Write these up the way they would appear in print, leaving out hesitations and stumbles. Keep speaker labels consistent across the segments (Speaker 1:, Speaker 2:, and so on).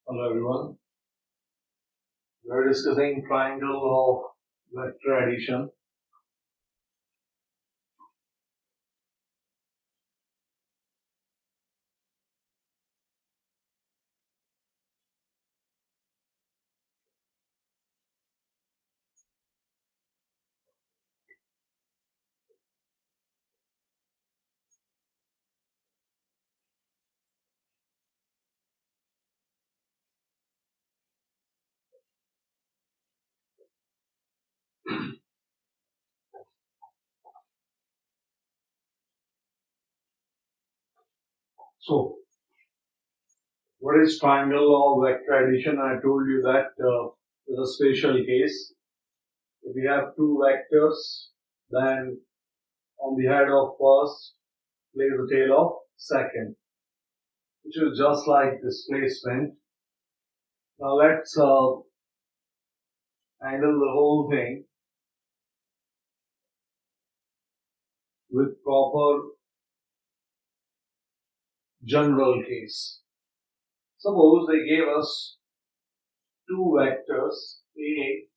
Speaker 1: Hello everyone. We're discussing triangle of vector addition. So, what is triangle of vector addition? I told you that is a special case. If we have two vectors, then on the head of first plays the tail of second, which is just like displacement. Now let's handle the whole thing with proper general case. Suppose they gave us two vectors A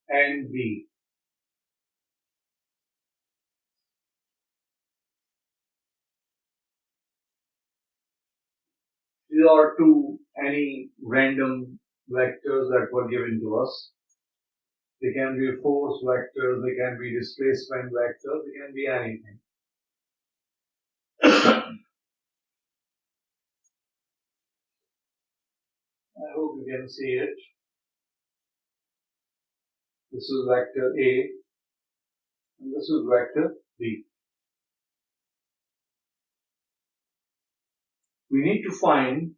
Speaker 1: and B. These are two any random vectors that were given to us. They can be force vectors, they can be displacement vectors, they can be anything. I hope you can see it. This is vector A and this is vector B. We need to find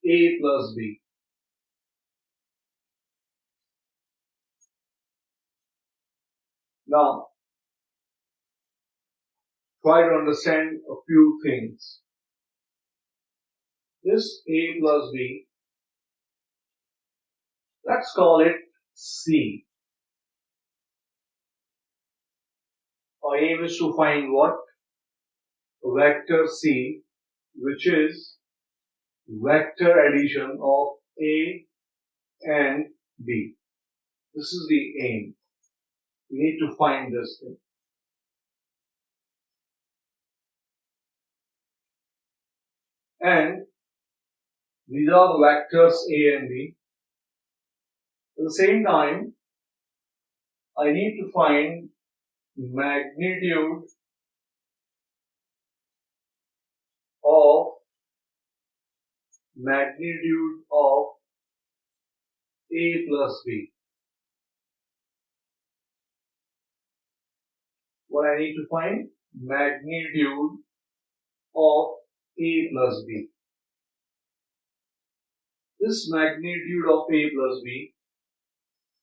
Speaker 1: A plus B. Now, try to understand a few things. This A plus B, let's call it C. Our aim is to find what? Vector C, which is vector addition of A and B. This is the aim. We need to find this thing. And these are the vectors A and B. At the same time, I need to find magnitude of A plus B. What I need to find? Magnitude of A plus B. This magnitude of A plus B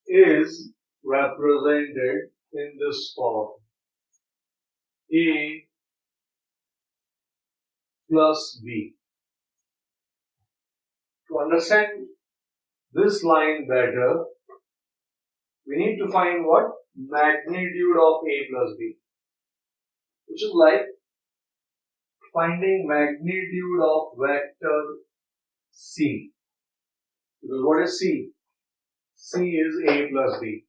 Speaker 1: is represented in this form. A plus B. To understand this line better, we need to find what? Magnitude of A plus B, which is like finding magnitude of vector C. Because what is C? C is A plus B.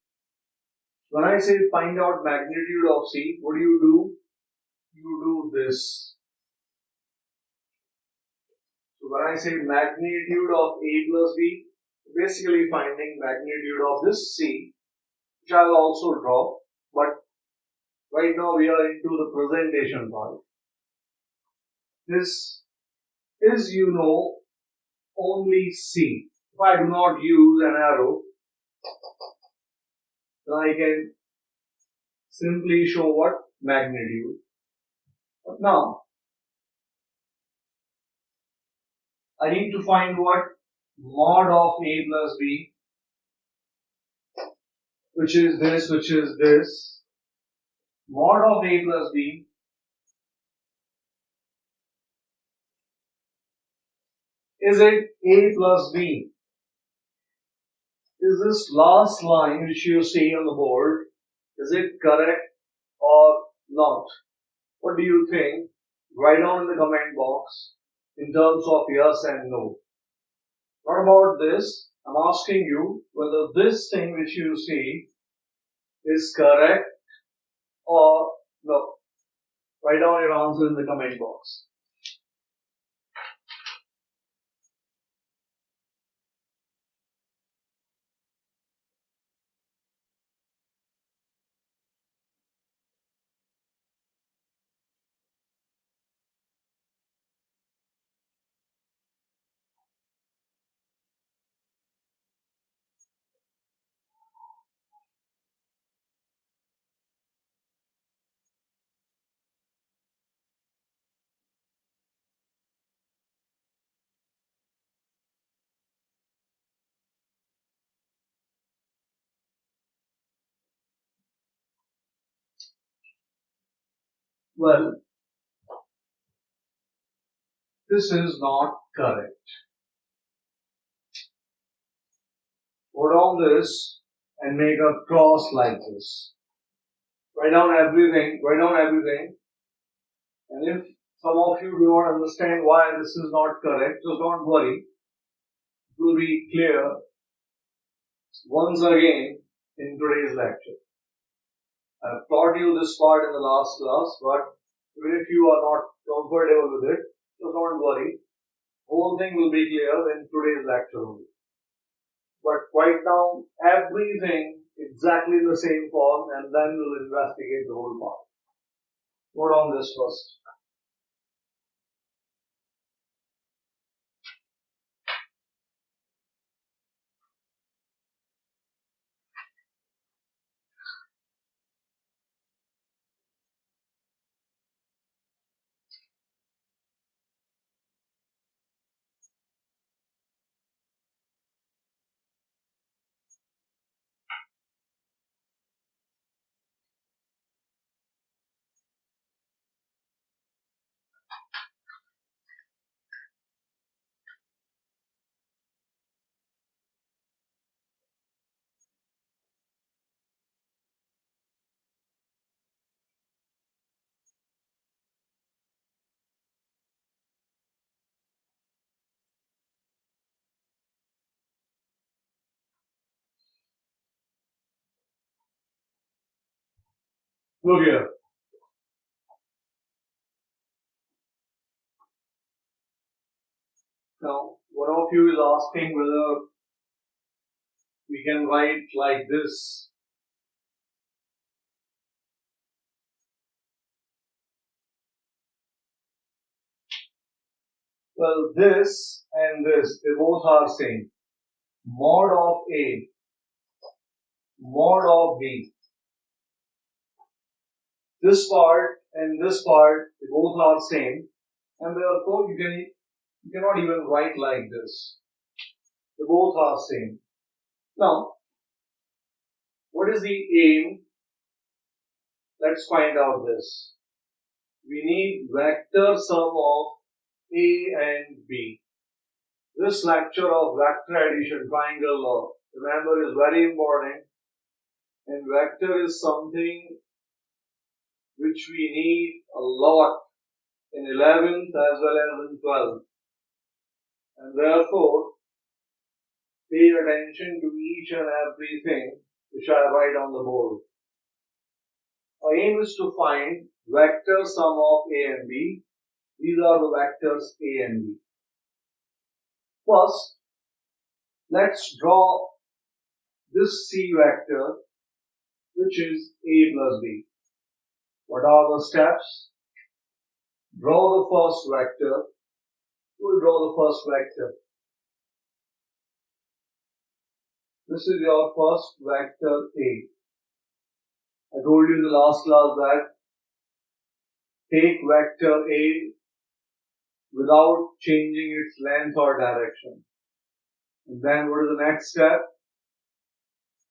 Speaker 1: When I say find out magnitude of C, what do? You do this. So when I say magnitude of A plus B, basically finding magnitude of this C, which I will also draw, but right now we are into the presentation part. This is, only C. If I do not use an arrow, then I can simply show what? Magnitude. But now, I need to find what? Mod of A plus B, which is this. Mod of A plus B is it A plus B? Is this last line which you see on the board, is it correct or not? What do you think? Write down in the comment box in terms of yes and no. What about this? I'm asking you whether this thing which you see is correct or no. Write down your answer in the comment box. Well, this is not correct. Go down this and make a cross like this. Write down everything. And if some of you do not understand why this is not correct, just don't worry. It will be clear once again in today's lecture. I've taught you this part in the last class, but even if you are not comfortable with it, just don't worry. Whole thing will be clear in today's lecture only. But write down everything exactly in the same form and then we'll investigate the whole part. Go down this first. Look here. Now, one of you is asking whether we can write like this. Well, this and this, they both are same. Mod of A, mod of B. This part and this part, they both are same. And therefore, you cannot even write like this. They both are same. Now, what is the aim? Let's find out this. We need vector sum of A and B. This lecture of vector addition, triangle law, remember, is very important. And vector is something which we need a lot in 11th as well as in 12th. And therefore, pay attention to each and everything which I write on the board. Our aim is to find vector sum of A and B. These are the vectors A and B. First, let's draw this C vector, which is A plus B. What are the steps? Draw the first vector. We'll draw the first vector. This is your first vector A. I told you in the last class that take vector A without changing its length or direction. And then what is the next step?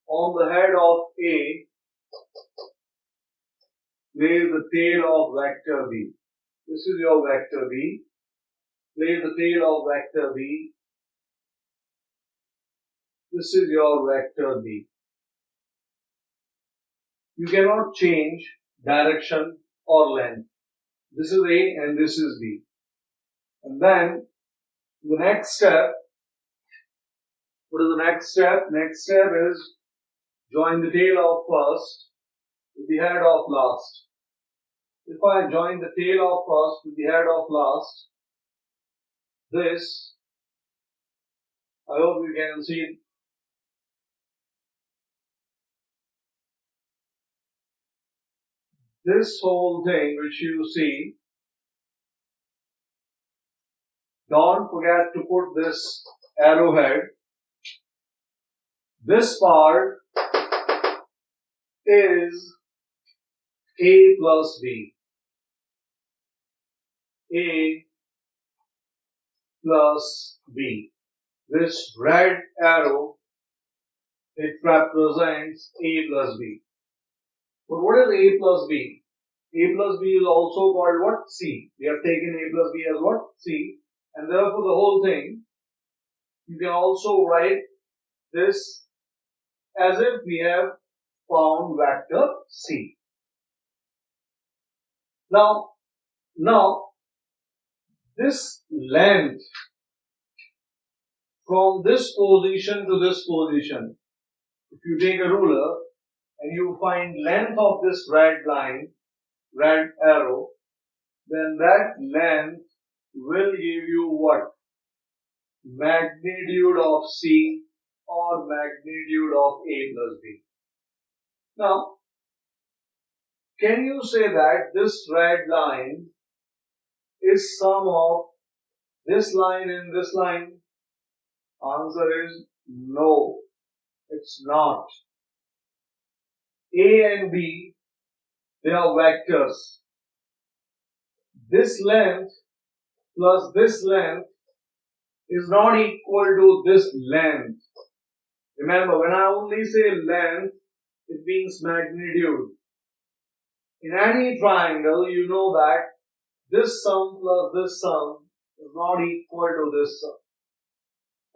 Speaker 1: On the head of A, place the tail of vector B. This is your vector B. Place the tail of vector B. This is your vector B. You cannot change direction or length. This is A and this is B. And then the next step, what is the next step? Next step is join the tail of first with the head of last. If I join the tail of first with the head of last, this, I hope you can see, this whole thing which you see, don't forget to put this arrowhead. This part is A plus B. A plus B. This red arrow, it represents A plus B. But what is A plus B? A plus B is also called what? C. We have taken A plus B as what? C. And therefore the whole thing, you can also write this as if we have found vector C. Now, this length from this position to this position, if you take a ruler and you find length of this red line, red arrow, then that length will give you what? Magnitude of C or magnitude of A plus B. Now, can you say that this red line is sum of this line and this line? Answer is no, it's not. A and B, they are vectors. This length plus this length is not equal to this length. Remember, when I only say length, it means magnitude. In any triangle, you know that this sum plus this sum is not equal to this sum.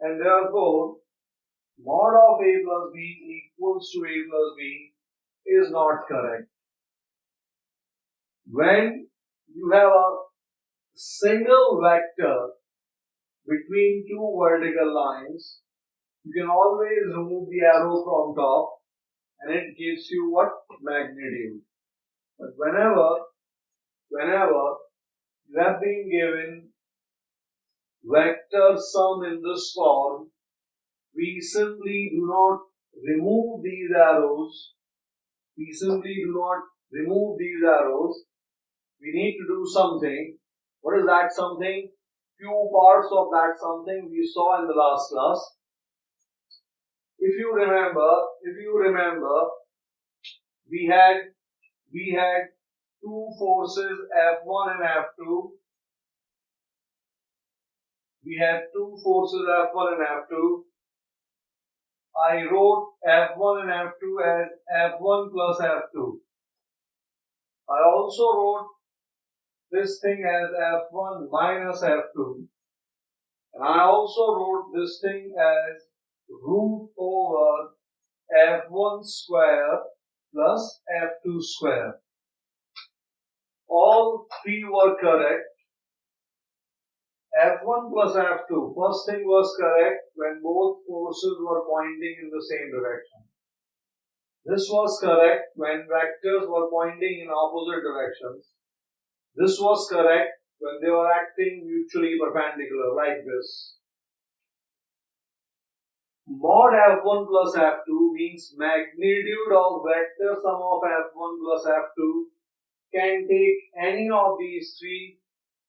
Speaker 1: And therefore, mod of A plus B equals to A plus B is not correct. When you have a single vector between two vertical lines, you can always remove the arrow from top and it gives you what? Magnitude. But whenever you have been given vector sum in this form, we simply do not remove these arrows. We need to do something. What is that something? Few parts of that something we saw in the last class. If you remember, we had two forces F1 and F2. We had two forces F1 and F2. I wrote F1 and F2 as F1 plus F2. I also wrote this thing as F1 minus F2. And I also wrote this thing as root over F1 square plus F2 square. All three were correct. F1 plus F2, first thing was correct when both forces were pointing in the same direction. This was correct when vectors were pointing in opposite directions. This was correct when they were acting mutually perpendicular like this. Mod F1 plus F2 means magnitude of vector sum of F1 plus F2 can take any of these three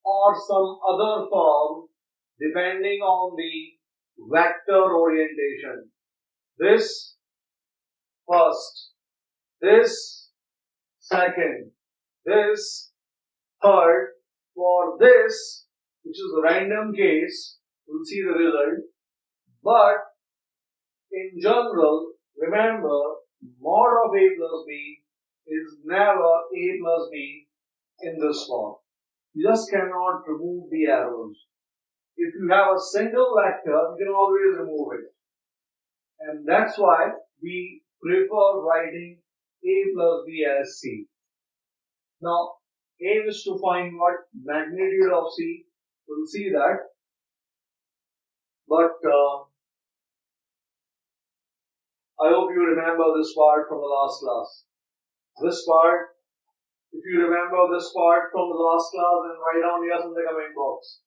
Speaker 1: or some other form depending on the vector orientation. This first, this second, this third. For this, which is a random case, we'll see the result. But in general, remember, mod of A plus B is never A plus B in this form. You just cannot remove the arrows. If you have a single vector, you can always remove it. And that's why we prefer writing A plus B as C. Now, Aim is to find what magnitude of C. We'll see that. But I hope you remember this part from the last class. This part, if you remember this part from the last class, then write down yes in the comment box.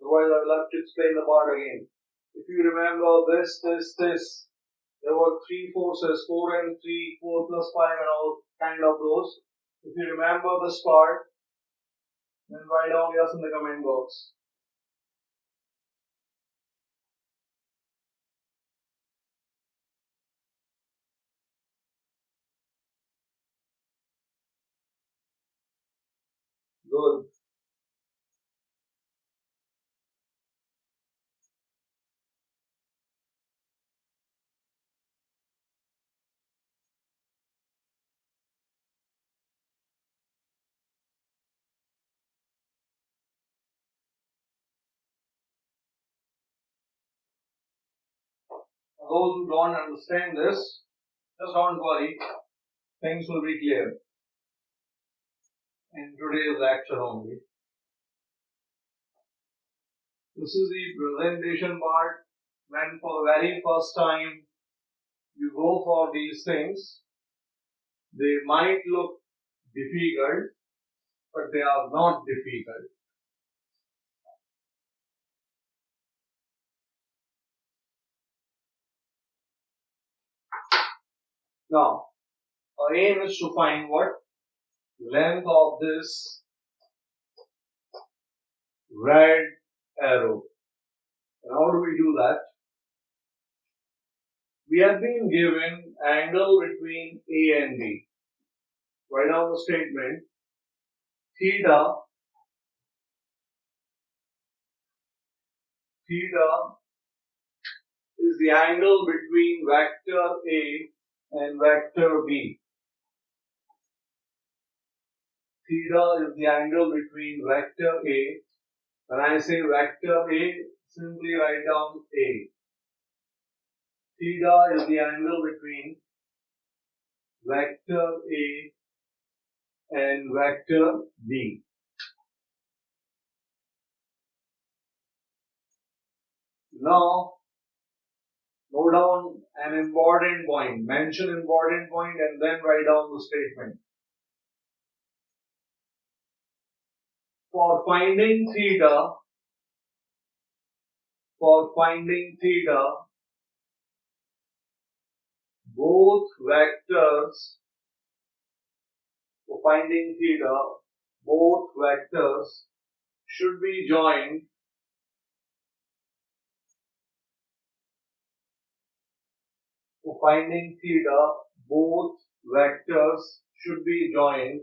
Speaker 1: Otherwise, I will have to explain the part again. If you remember this, there were three forces, 4 and 3, 4 plus 5 and all kind of those. If you remember this part, then write down yes in the comment box. Good. For those who don't understand this, just don't worry. Things will be clear in today's lecture only. This is the presentation part. When for the very first time you go for these things, they might look difficult, but they are not difficult. Now, our aim is to find what? Length of this red arrow. And how do we do that? We have been given angle between A and B. Write down the statement. Theta is the angle between vector A and vector B. Theta is the angle between vector A. When I say vector A, simply write down A. Theta is the angle between vector A and vector B. Now, note down an important point, mention important point and then write down the statement. For finding theta, both vectors should be joined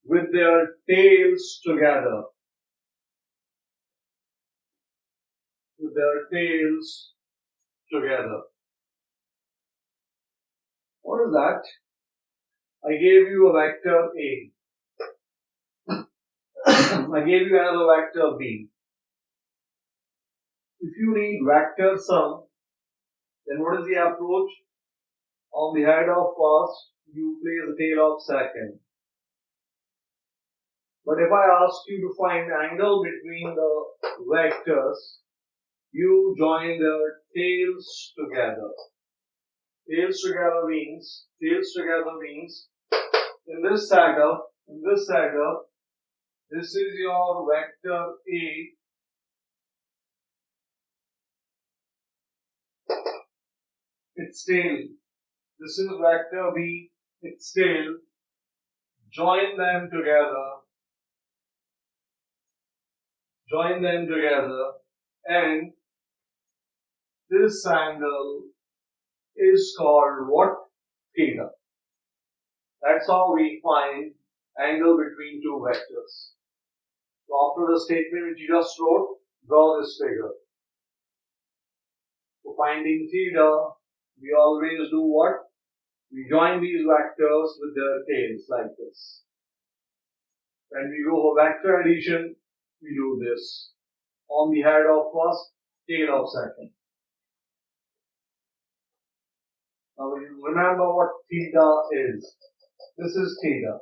Speaker 1: with their tails together. What is that? I gave you a vector A. I gave you another vector B. If you need vector sum, then what is the approach? On the head of first, you place the tail of second. But if I ask you to find angle between the vectors, you join their tails together. Tails together means in this setup, this is your vector A. Its tail. This is vector B. Its tail. Join them together, and this angle is called what? Theta. That's how we find angle between two vectors. So after the statement which you just wrote, draw this figure. For finding theta, we always do what? We join these vectors with their tails like this. When we go for vector addition, we do this. On the head of first, tail of second. Now remember what theta is. This is theta.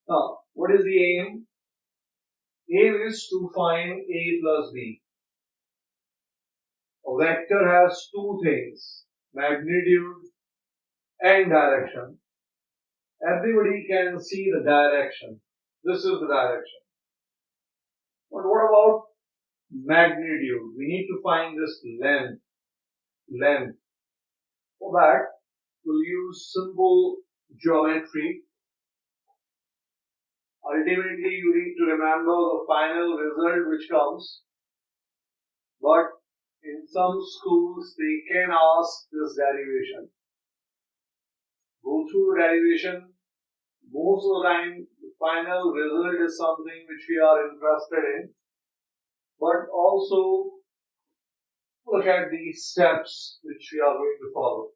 Speaker 1: Now, what is the aim? Aim is to find A plus B. A vector has two things, magnitude and direction. Everybody can see the direction. This is the direction. But what about magnitude? We need to find this length. For that, we'll use simple geometry. Ultimately, you need to remember the final result which comes. But in some schools, they can ask this derivation. Go through the derivation. Most of the time, the final result is something which we are interested in. But also, look at the steps which we are going to follow.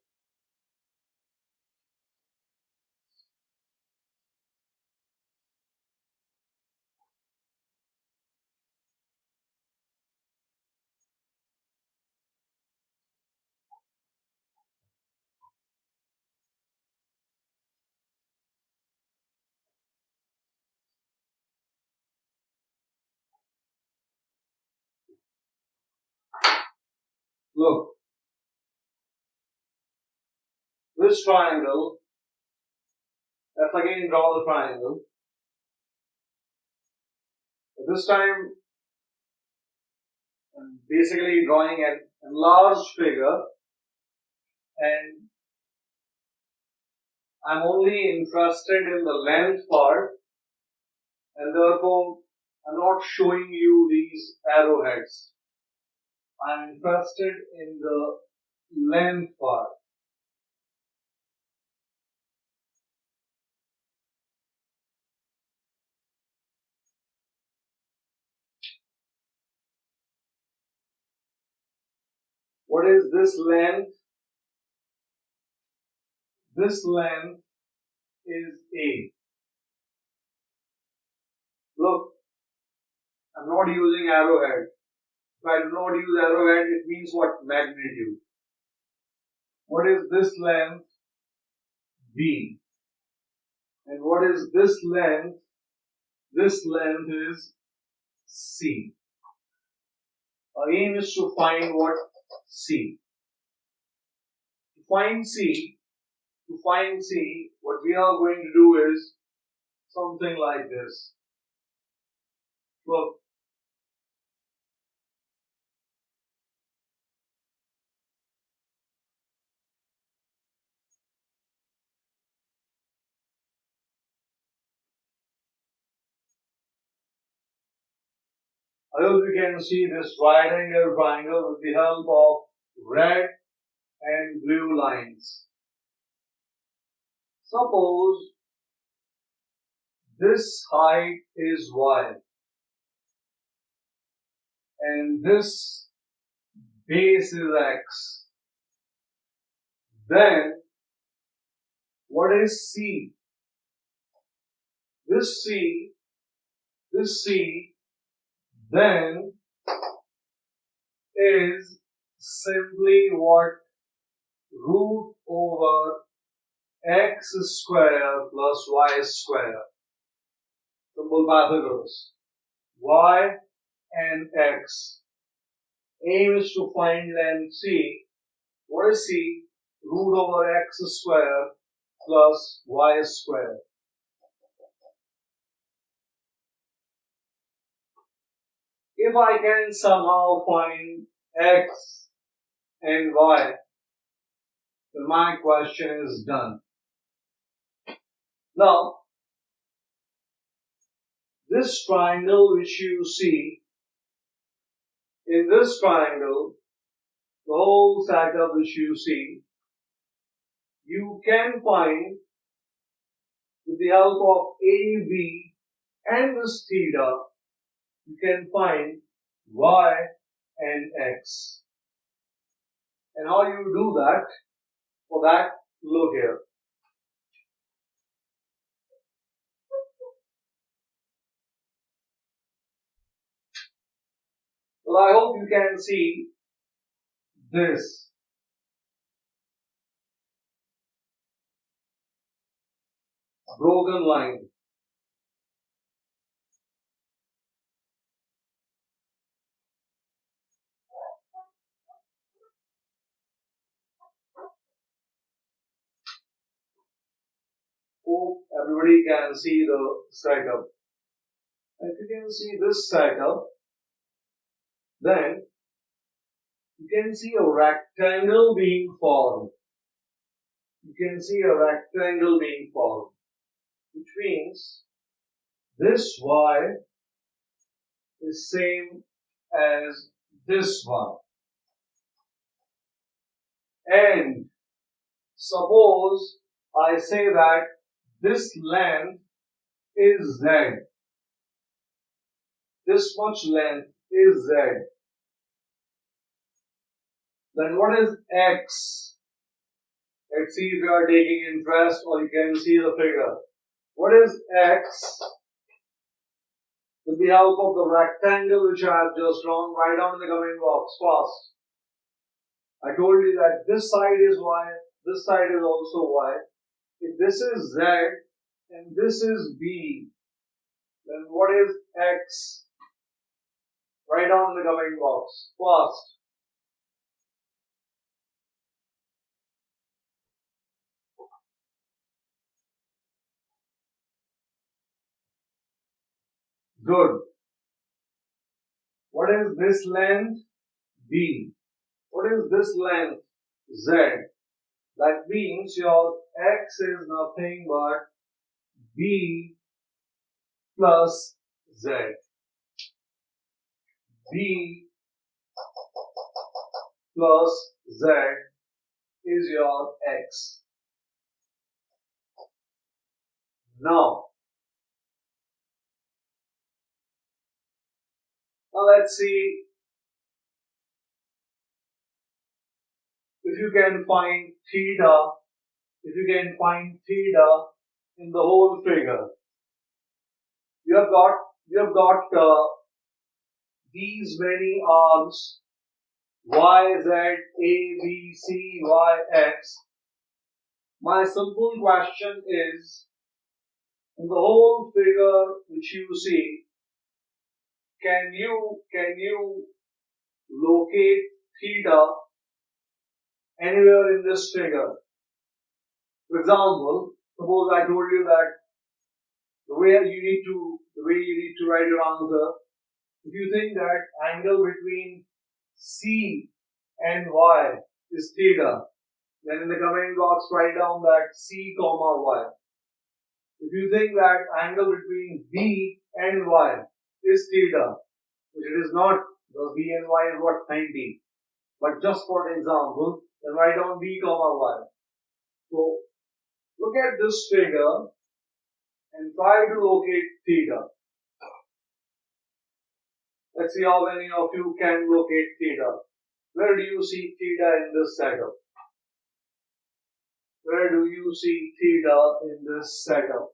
Speaker 1: Look, this triangle, let's again draw the triangle. This time, I'm basically drawing an enlarged figure, and I'm only interested in the length part, and therefore I'm not showing you these arrowheads. I'm interested in the length part. What is this length? This length is A. Look, I'm not using arrowhead. If I do not use arrowhead, it means what? Magnitude. What is this length? B. And what is this length? This length is C. Our aim is to find what? C. To find C, what we are going to do is something like this. Look, I hope you can see this right angle triangle with the help of red and blue lines. Suppose this height is y and this base is x. Then what is C? This C then is simply what? Root over x square plus y square. Simple Pythagoras. Y and x. Aim is to find length C. What is C? Root over x square plus y square. If I can somehow find x and y, then my question is done. Now, this triangle which you see, in this triangle, the whole setup which you see, you can find with the help of AB and this theta, you can find y and x. And how you do that? For that, look here. Well, I hope you can see this. Broken line. hope everybody can see the setup. If you can see this setup, then you can see a rectangle being formed. You can see a rectangle being formed, which means this y is same as this y. And suppose I say that this length is z. This much length is z. Then what is x? Let's see if you are taking interest or you can see the figure. What is x? With the help of the rectangle which I have just drawn, write down in the comment box fast. I told you that this side is y, this side is also y. If this is z and this is b, then what is x? Write down in the comment box fast. Good. What is this length? B. What is this length? Z. That means your x is nothing but B plus Z. B plus Z is your x. Now let's see if you can find theta, in the whole figure. You have got these many arms, y, z, a, b, c, y, x. My simple question is, in the whole figure which you see, can you locate theta anywhere in this figure? For example, suppose I told you that the way you need to write your answer, if you think that angle between C and Y is theta, then in the comment box write down that C comma Y. If you think that angle between B and Y is theta, which it is not, because B and Y is what, 90. But just for example, then write down B comma Y. So look at this figure and try to locate theta. Let's see how many of you can locate theta. Where do you see theta in this setup? Where do you see theta in this setup?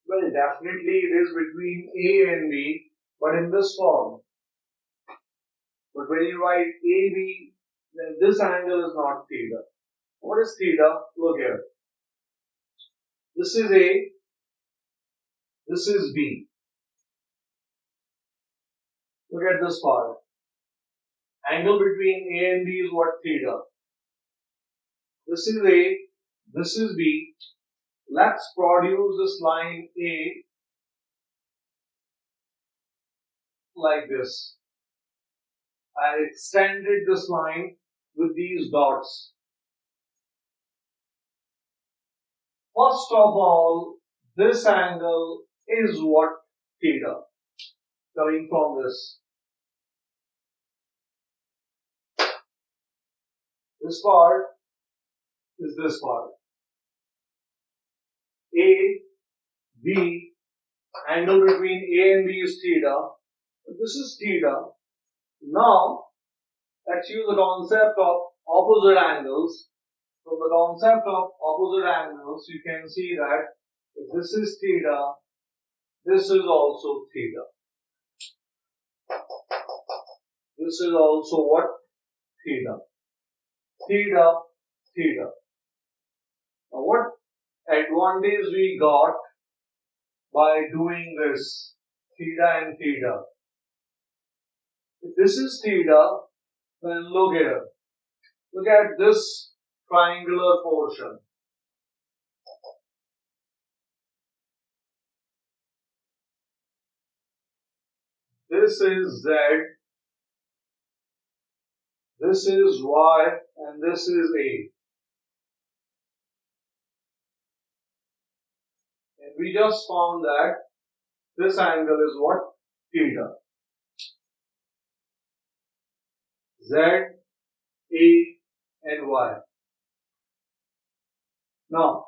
Speaker 1: Well, definitely it is between A and B, but in this form. But when you write AB, then this angle is not theta. What is theta? Look here. This is A, this is B. Look at this part. Angle between A and B is what? Theta. This is A, this is B. Let's produce this line A like this. I extended this line with these dots. First of all, this angle is what? Theta. Coming from this. This part is this part. A, B, angle between A and B is theta. This is theta. Now, let's use the concept of opposite angles. From the concept of opposite angles, you can see that if this is theta, this is also theta. This is also what? Theta. Theta theta. Now what advantage we got by doing this theta and theta? If this is theta, then look here. Look at this triangular portion. This is Z, this is Y, and this is A. And we just found that this angle is what? Theta. Z, A, and Y. Now,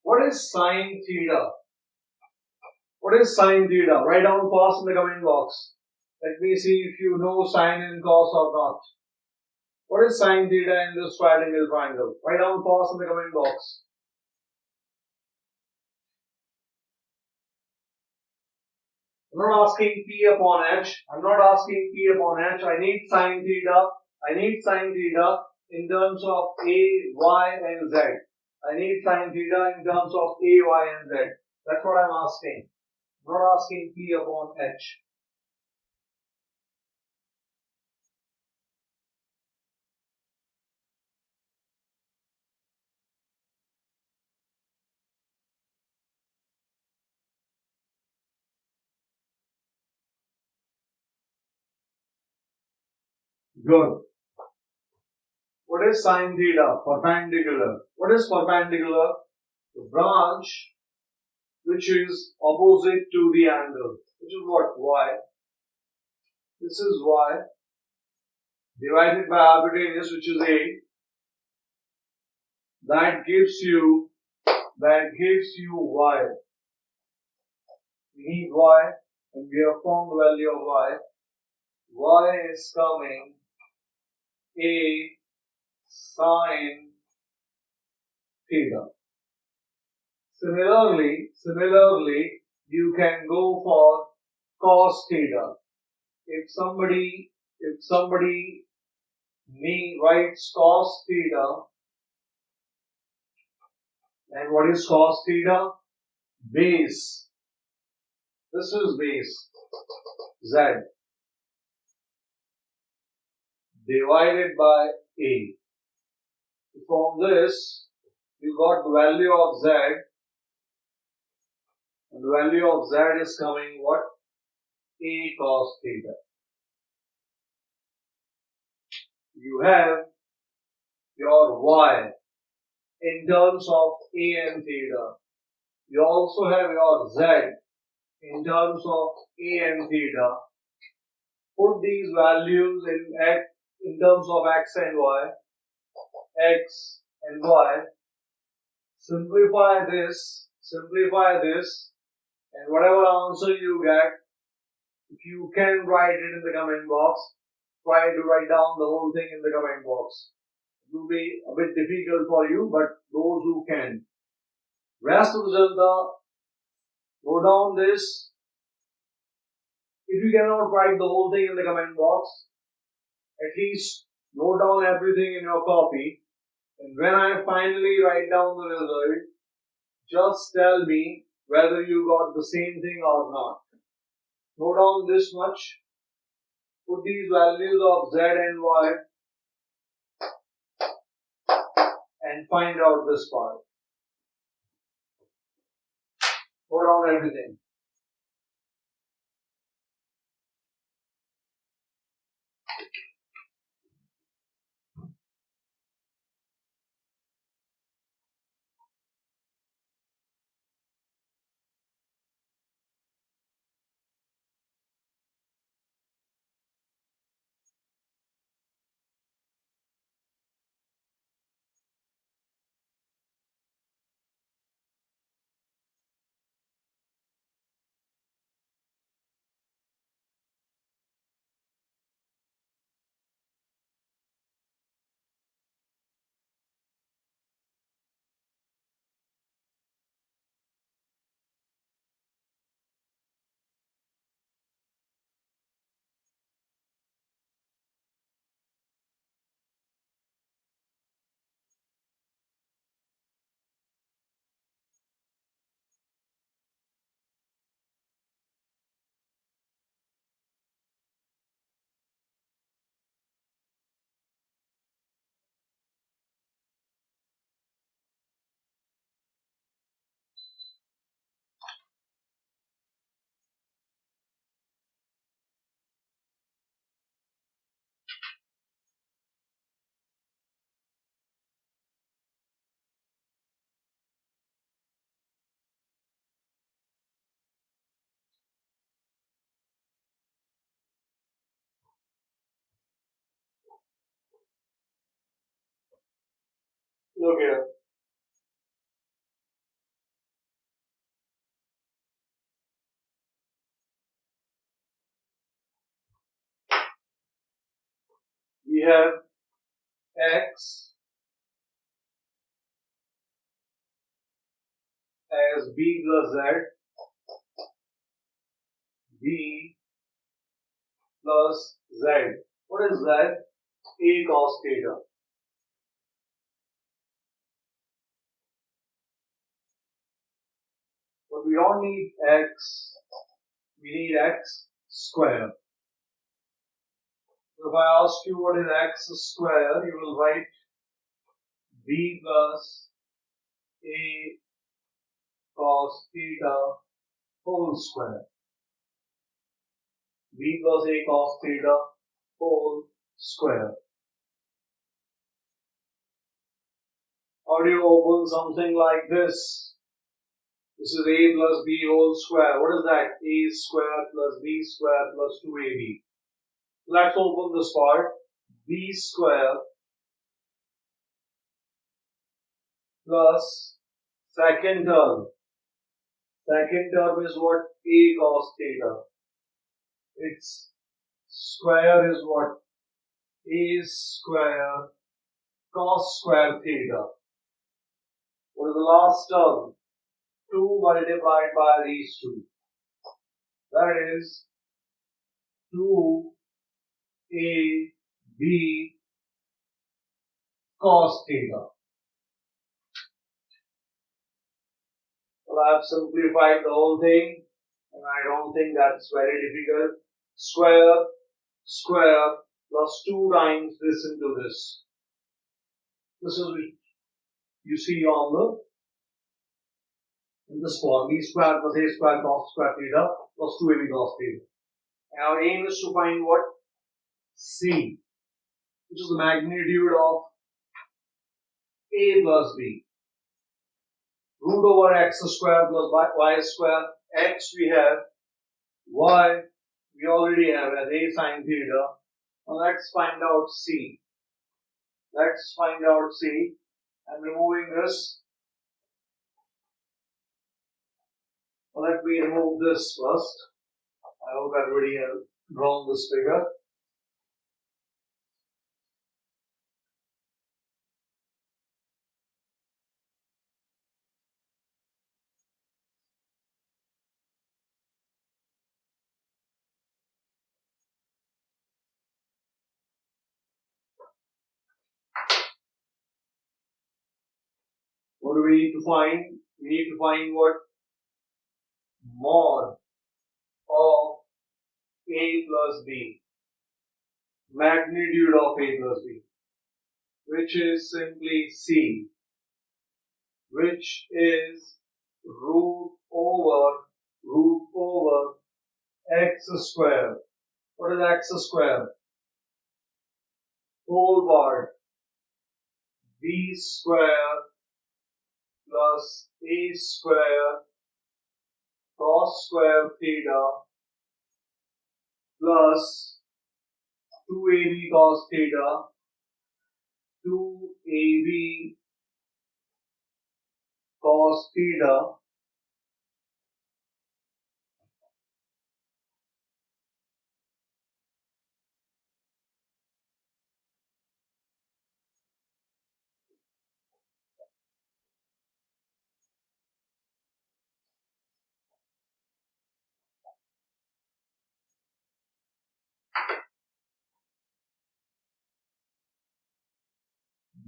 Speaker 1: what is sine theta? What is sine theta? Write down fast in the comment box. Let me see if you know sine and cos or not. What is sine theta in this triangle triangle? Write down fast in the comment box. I'm not asking P upon H. I'm not asking P upon H. I need sine theta. I need sine theta in terms of A, Y, and Z. I need sine theta in terms of A, Y, and Z. That's what I'm asking. I'm not asking P upon H. Good. What is sine theta? Perpendicular. What is perpendicular? The branch which is opposite to the angle. Which is what? Y. This is Y divided by hypotenuse, which is A. That gives you Y. We need Y, and we have found the value of Y. Y is coming A sine theta. Similarly, you can go for cos theta. If somebody writes cos theta, and what is cos theta? Base. This is base Z divided by A. From this, you got the value of Z, and the value of Z is coming what? A cos theta. You have your Y in terms of A and theta. You also have your Z in terms of A and theta. Put these values in terms of X and Y. X and Y. Simplify this, and whatever answer you get, if you can write it in the comment box, try to write down the whole thing in the comment box. It will be a bit difficult for you, but those who can. Rest of the Janta, go down this. If you cannot write the whole thing in the comment box, at least note down everything in your copy. And when I finally write down the result, just tell me whether you got the same thing or not. Note down this much. Put these values of Z and Y and find out this part. Note down everything. Look here. We have x as b plus z, b plus z. What is that? A cos theta. But we don't need x, we need x square. So if I ask you what is x square, you will write b plus a cos theta whole square. B plus a cos theta whole square. Or do you open something like this? This is a plus b whole square. What is that? A square plus b square plus 2ab. Let's open this part. B square plus second term. Second term is what? A cos theta. Its square is what? A square cos square theta. What is the last term? 2 multiplied by these two. That is 2ab cos theta. Well, I have simplified the whole thing, and I don't think that's very difficult. Square plus 2 times this into this. This is what you see on in this form. B square plus a square cos square theta plus 2ab cos theta. And our aim is to find what? C, which is the magnitude of a plus b. Root over x square plus y square. X we have, y we already have as a sin theta. Now let's find out c. Let's find out c. I'm removing this. Let me remove this first. I hope everybody has drawn this figure. What do we need to find? We need to find what? Mod of a plus b. Magnitude of a plus b. Which is simply c. Which is root over x square. What is x square? Whole part. B square plus a square cos square theta plus 2ab cos theta 2ab cos theta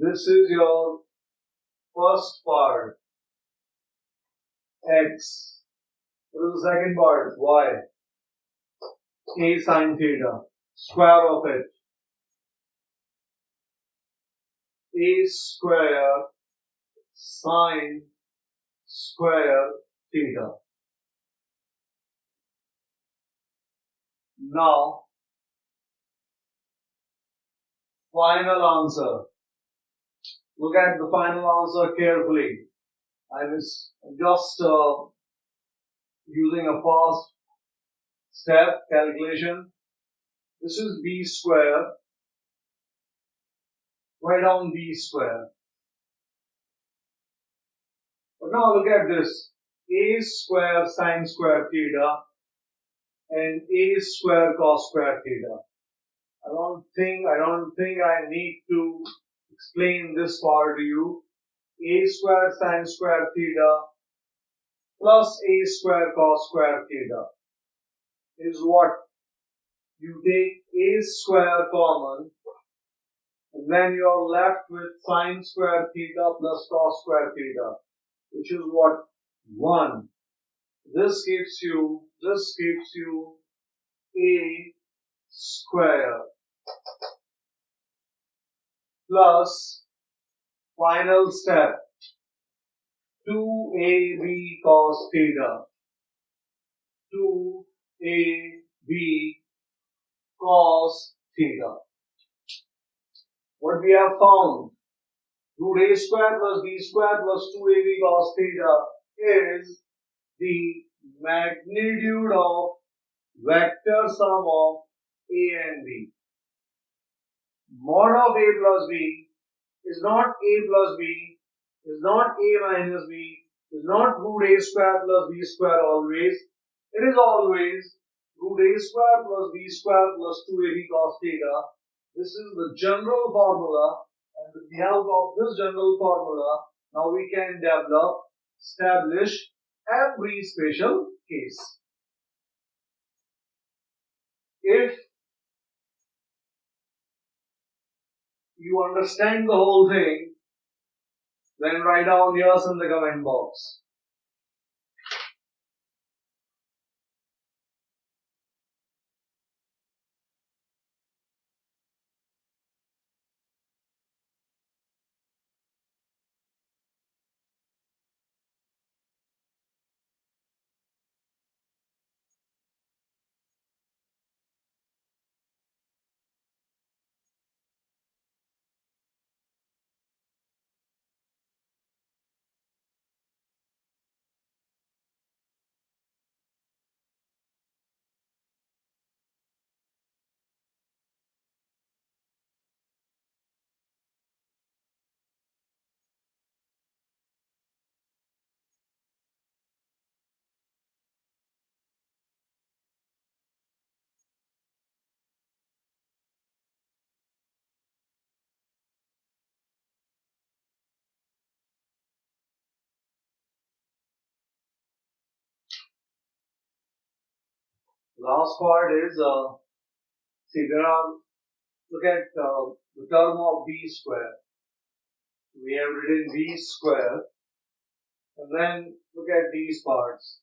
Speaker 1: This is your first part, x. What is the second part, y? A sin theta, square of it. A square sin square theta. Now, final answer. Look at the final answer carefully. I was just using a fast step calculation. This is b square. Write down b square. Now look at this. A square sine square theta and A square cos square theta. I don't think I need to explain this part to you. A square sine square theta plus A square cos square theta is what? You take A square common and then you are left with sine square theta plus cos square theta, which is what? 1. This gives you A square plus final step 2AB cos theta. 2AB cos theta. What we have found? Root A square plus B square plus 2AB cos theta is the magnitude of vector sum of A and B. Mod of A plus B is not A plus B, is not A minus B, is not root A square plus B square always. It is always root A square plus B square plus 2AB cos theta. This is the general formula, and with the help of this general formula, now we can establish every special case. If you understand the whole thing, then write down yours in the comment box. Last part is, look at the term of B square. We have written B square, and then look at these parts.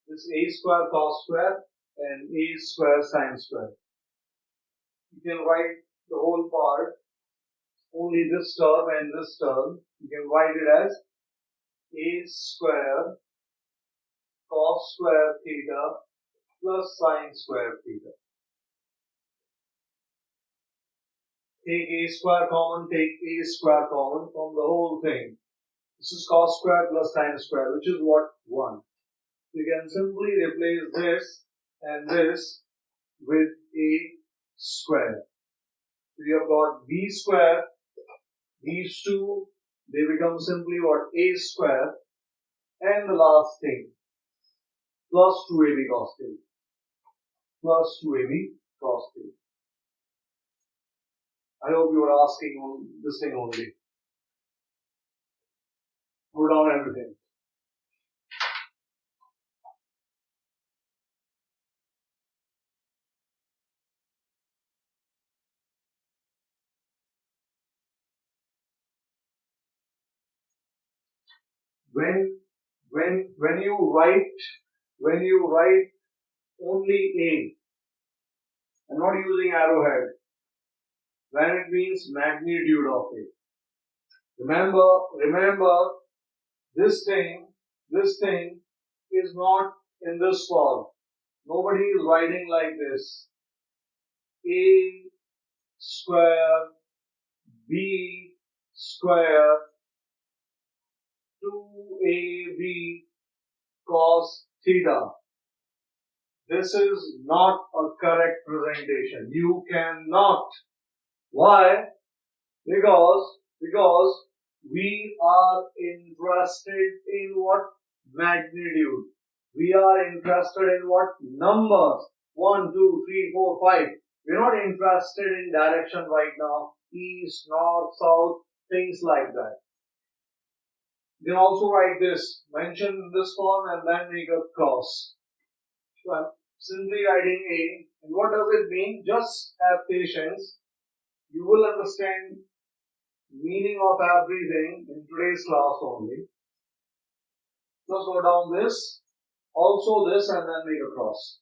Speaker 1: This A square cos square and A square sine square. You can write the whole part, only this term and this term. You can write it as A square cos square theta plus sine square theta. Take A square common, take A square common from the whole thing. This is cos square plus sine square, which is what? 1. You can simply replace this and this with A square. So you have got B square, these two, they become simply what? A square, and the last thing, plus 2AB cos theta. Plus 2AB cos theta. I hope you are asking on this thing only. Put down everything. When you write only A and not using arrowhead, then it means magnitude of A. Remember, this thing is not in this form. Nobody is writing like this. A square B square 2AB cos theta. This is not a correct presentation. You cannot. Why? Because We are interested in what? Magnitude. We are interested in what? Numbers. 1, 2, 3, 4, 5. We're not interested in direction right now. East, north, south, things like that. You can also write this, mention this form and then make a cross. So I'm simply writing A. And what does it mean? Just have patience. You will understand meaning of everything in today's class only. Just go down this, also this, and then make a cross.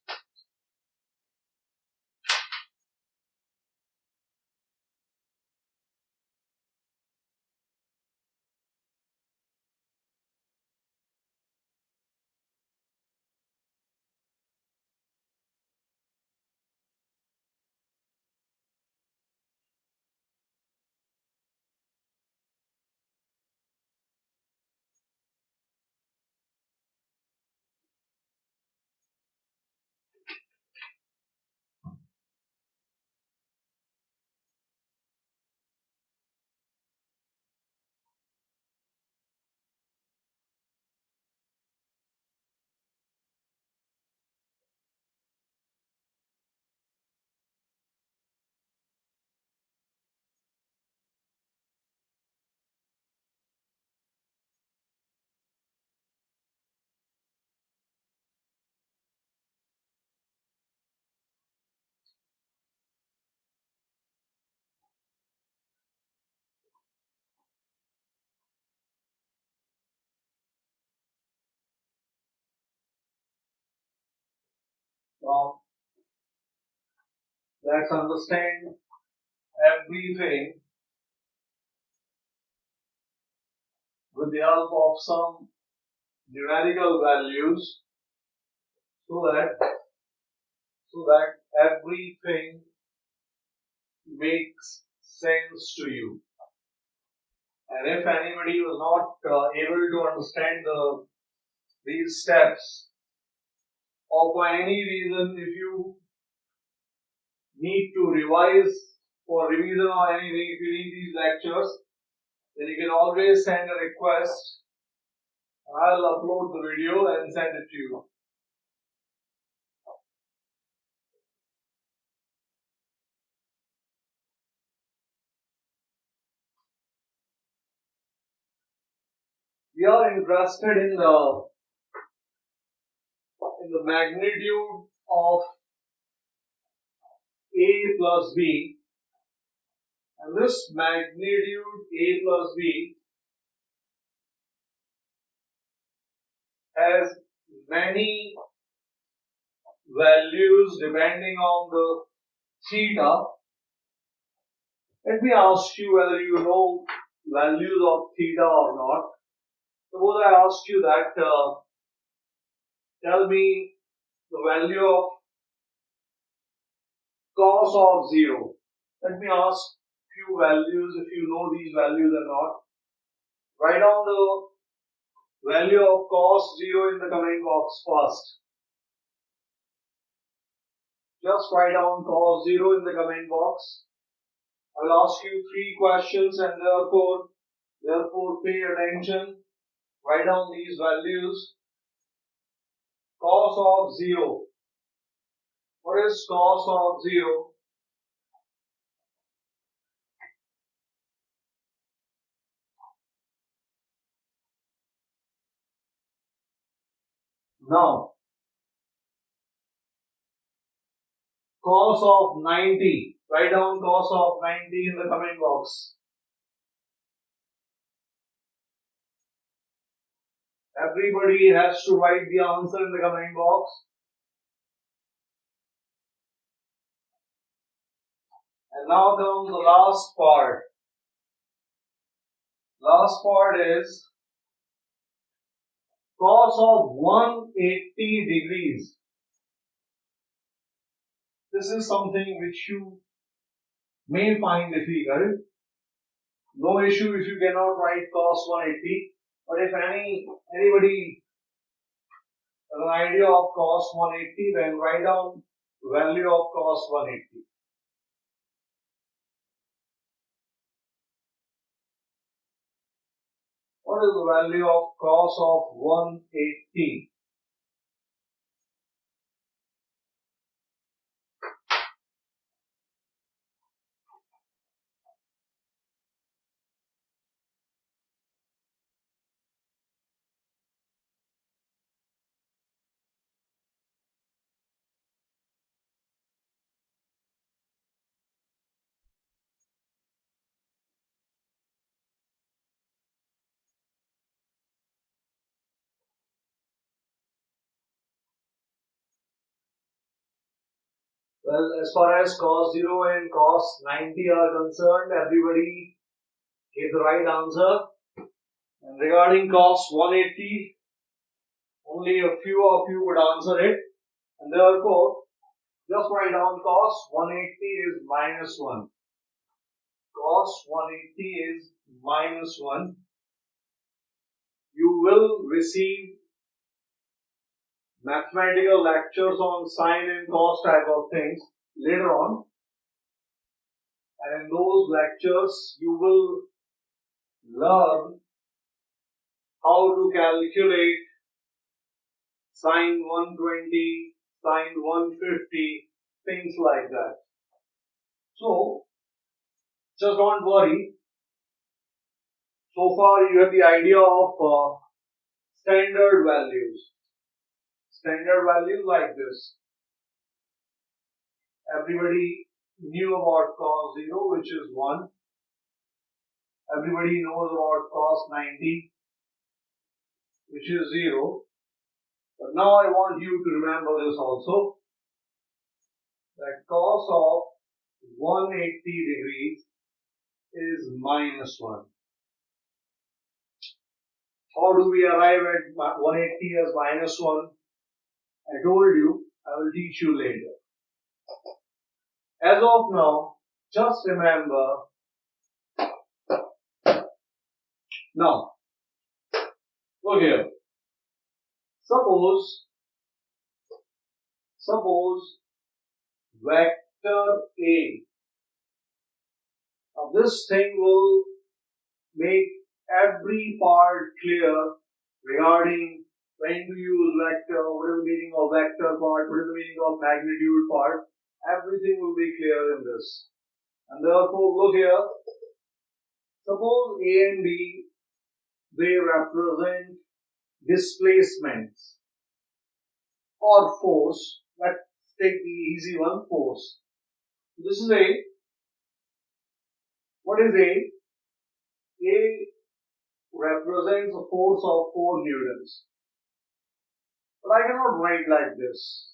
Speaker 1: Now, let's understand everything with the help of some numerical values so that everything makes sense to you. And if anybody was not able to understand these steps, or for any reason, if you need to revise for revision or anything, if you need these lectures, then you can always send a request. I'll upload the video and send it to you. We are interested in the magnitude of A plus B, and this magnitude A plus B has many values depending on the theta. Let me ask you whether you know values of theta or not. Suppose I ask you that, tell me the value of cos of 0. Let me ask few values if you know these values or not. Write down the value of cos 0 in the comment box first. Just write down cos 0 in the comment box. I will ask you 3 questions and therefore pay attention. Write down these values. Cos of 0. What is cos of 0? Now, cos of 90. Write down cos of 90 in the comment box. Everybody has to write the answer in the comment box. And now comes the last part. Last part is cos of 180 degrees. This is something which you may find difficult. No issue if you cannot write cos 180. But if anybody has an idea of cos 180, then write down value of cos 180. . What is the value of cos of 180? Well, as far as cos 0 and cos 90 are concerned, everybody gave the right answer. And regarding cos 180, only a few of you would answer it. And therefore, just write down cos 180 is minus 1. Cos 180 is minus 1. You will receive mathematical lectures on sine and cos type of things later on. And in those lectures, you will learn how to calculate sine 120, sine 150, things like that. So, just don't worry. So far, you have the idea of standard values. Standard values like this. Everybody knew about cos 0, which is 1. Everybody knows about cos 90, which is 0. But now I want you to remember this also, that cos of 180 degrees is minus 1. How do we arrive at 180 as minus 1? I told you, I will teach you later. As of now, just remember. Now, look here. Suppose vector A. Now this thing will make every part clear regarding when to use vector, what is the meaning of vector part, what is the meaning of magnitude part. Everything will be clear in this. And therefore, look here. Suppose A and B, they represent displacements or force. Let's take the easy one, force. This is A. What is A? A represents a force of 4 newtons. But I cannot write like this.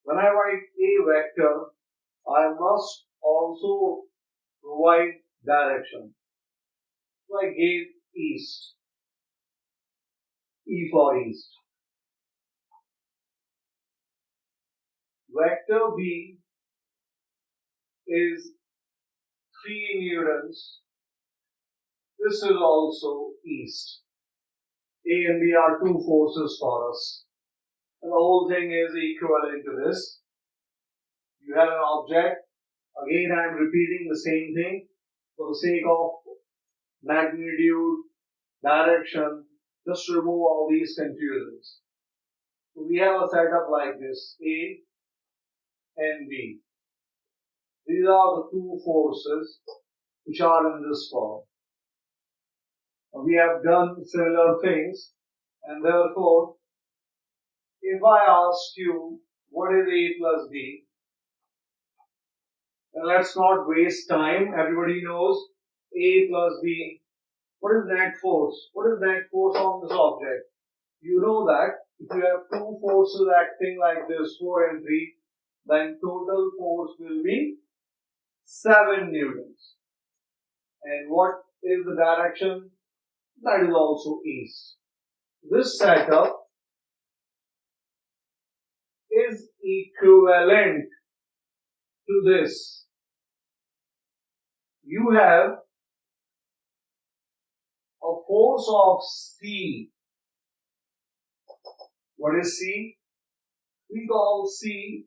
Speaker 1: When I write A vector, I must also provide direction. So I gave east. E for east. Vector B is 3 newtons. This is also east. A and B are two forces for us. And the whole thing is equivalent to this. You have an object. Again, I am repeating the same thing for the sake of magnitude, direction, just remove all these confusions. So we have a setup like this, A and B. These are the two forces which are in this form. We have done similar things, and therefore, if I ask you what is A plus B, then let's not waste time. Everybody knows A plus B. What is net force? What is net force on this object? You know that if you have two forces acting like this, 4 and 3, then total force will be 7 newtons. And what is the direction? That is also east. This setup is equivalent to this. You have a force of C. What is C? We call C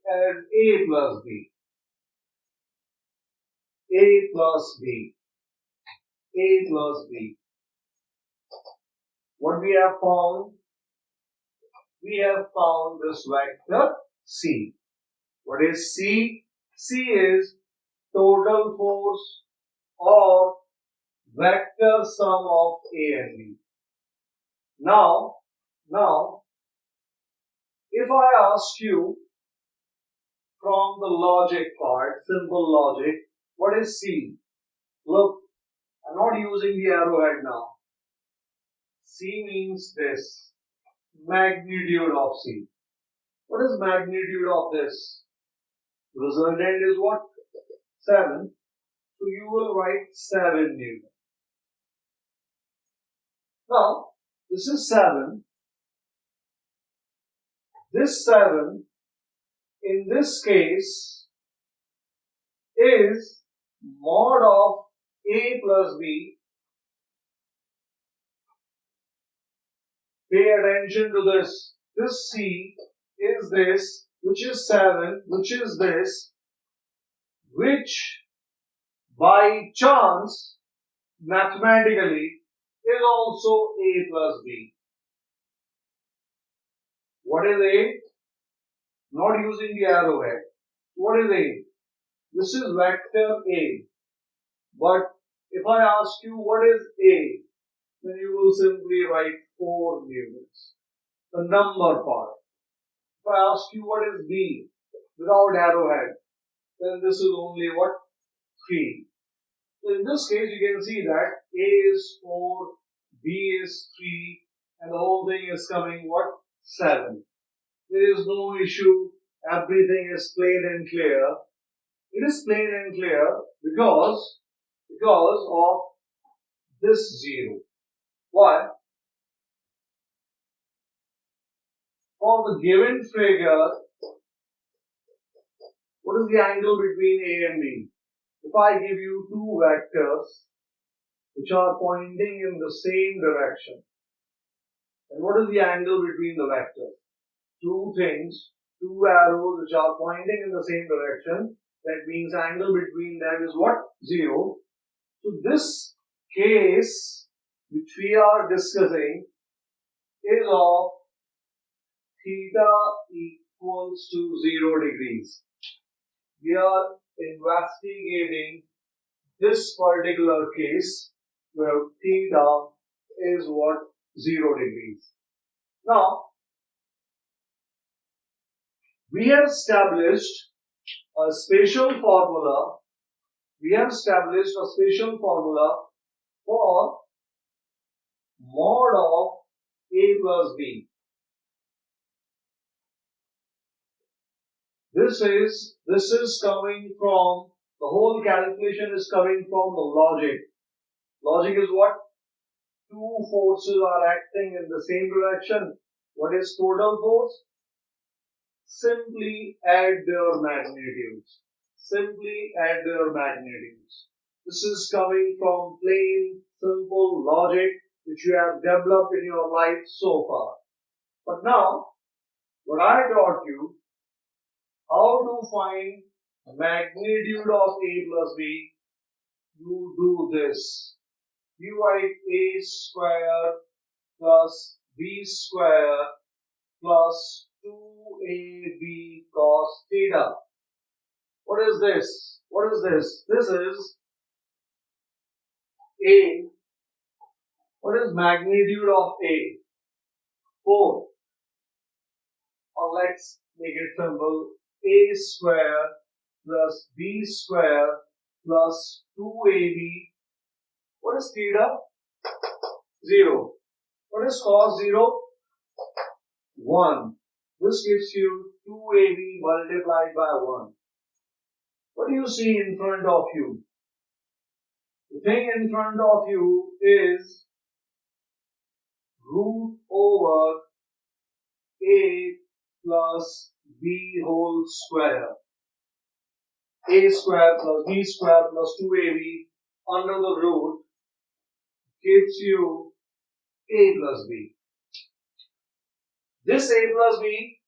Speaker 1: as A plus B. A plus B. A plus B. what we have found? We have found this vector C. What is C? C is total force or vector sum of A and B. Now, if I ask you from the logic part, simple logic, what is C? Look, I'm not using the arrowhead now. C means this, magnitude of C. What is magnitude of this? Resultant is what? 7. So you will write 7 Newton. Now, this is 7. This 7, in this case, is mod of A plus B. Pay attention to this. This C is this, which is 7, which is this, which by chance, mathematically, is also A plus B. What is A? Not using the arrowhead. What is A? This is vector A. But if I ask you what is A, then you will simply write 4 units. The number part. If I ask you what is B without arrowhead, then this is only what? 3. So in this case, you can see that A is 4, B is 3, and the whole thing is coming what? 7. There is no issue. Everything is plain and clear. It is plain and clear because of this 0. Why? For the given figure, what is the angle between A and B? If I give you two vectors which are pointing in the same direction, then what is the angle between the vectors? Two things, two arrows which are pointing in the same direction, that means angle between them is what? 0. So this case which we are discussing is of theta equals to 0 degrees. We are investigating this particular case where theta is what? 0 degrees. Now, we have established a special formula. We have established a special formula for mod of A plus B. This is coming from, the whole calculation is coming from the logic. Logic is what? Two forces are acting in the same direction. What is total force? Simply add their magnitudes. Simply add their magnitudes. This is coming from plain, simple logic which you have developed in your life so far. But now, what I taught you, how to find magnitude of A plus B, you do this. You write A square plus B square plus 2AB cos theta. What is this? What is this? This is A. What is magnitude of A? 4. Or let's make it simple. A square plus B square plus 2AB. What is theta? 0. What is cos 0? 1. This gives you 2AB multiplied by 1. What do you see in front of you? The thing in front of you is root over A plus B whole square. A square plus B square plus 2AB under the root gives you A plus B. This A plus B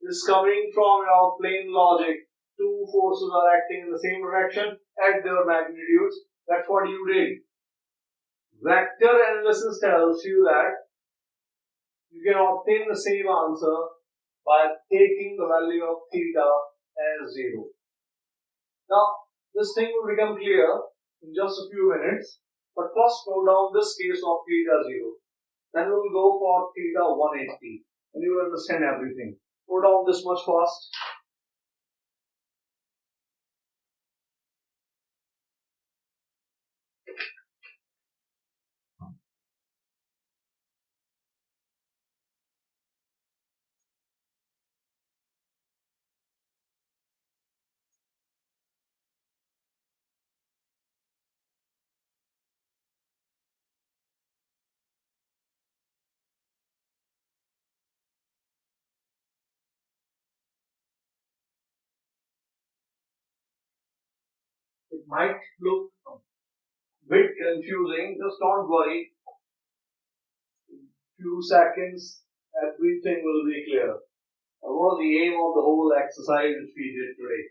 Speaker 1: is coming from your plain logic. Two forces are acting in the same direction at their magnitudes. That's what you did. Vector analysis tells you that you can obtain the same answer by taking the value of theta as 0. Now, this thing will become clear in just a few minutes, but first note down this case of theta 0. Then we'll go for theta 180 and you will understand everything. Note down this much fast. It might look a bit confusing, just don't worry. In few seconds, everything will be clear. What was the aim of the whole exercise which we did today?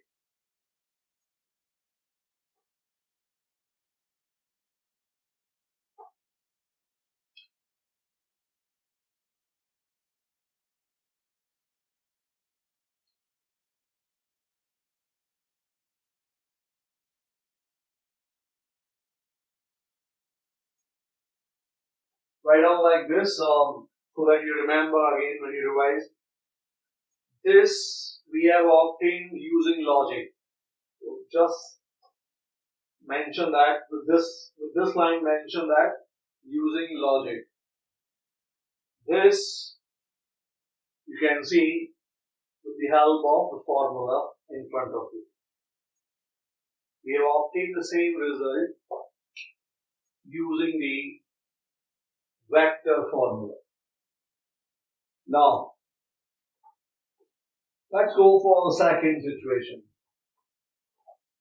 Speaker 1: Write down like this so that you remember again when you revise. This we have obtained using logic. So just mention that with this line, mention that using logic. This you can see with the help of the formula in front of you. We have obtained the same result using the vector formula. Now, let's go for the second situation.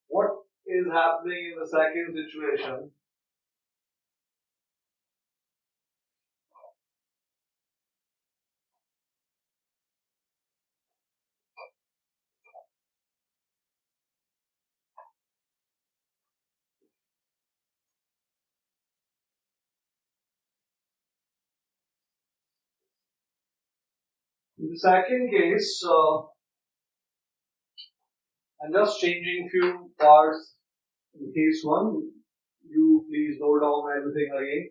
Speaker 1: What is happening in the second situation? In the second case, I'm just changing few parts in case 1. You please note down everything again.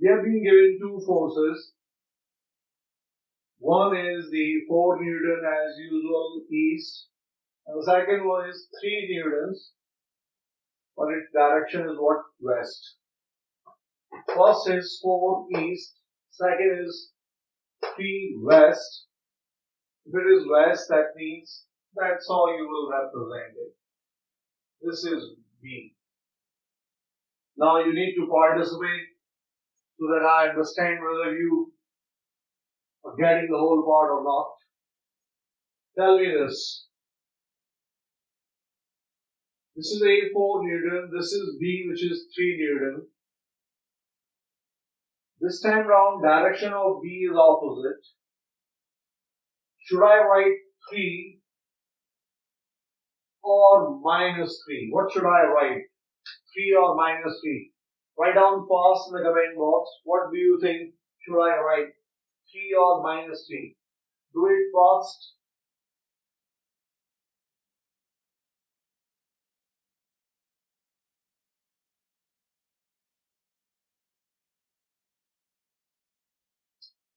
Speaker 1: We have been given two forces. One is the 4 Newton as usual east, and the second one is 3 Newtons, but its direction is what? West. First is 4 east, second is 3 west. If it is west, that means that's how you will represent it. This is B. Now you need to participate so that I understand whether you are getting the whole part or not. Tell me this. This is A 4 Newton, this is B which is 3 Newton. This time round direction of B is opposite. Should I write 3 or minus 3? What should I write? 3 or minus 3? Write down fast in the comment box. What do you think? Should I write 3 or minus 3? Do it fast.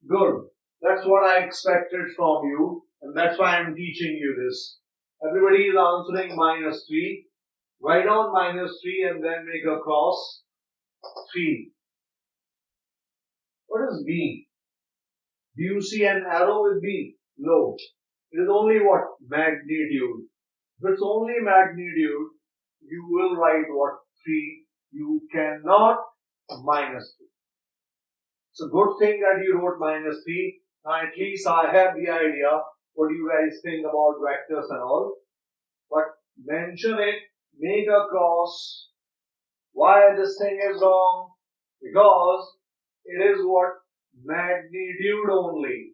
Speaker 1: Good. That's what I expected from you, and that's why I'm teaching you this. Everybody is answering minus 3. Write down minus 3 and then make a cross 3. What is B? Do you see an arrow with B? No. It is only what? Magnitude. If it's only magnitude, you will write what? 3. You cannot minus 3. It's a good thing that you wrote minus 3. Now at least I have the idea what you guys think about vectors and all. But mention it, make a cross. Why this thing is wrong? Because it is what? Magnitude only.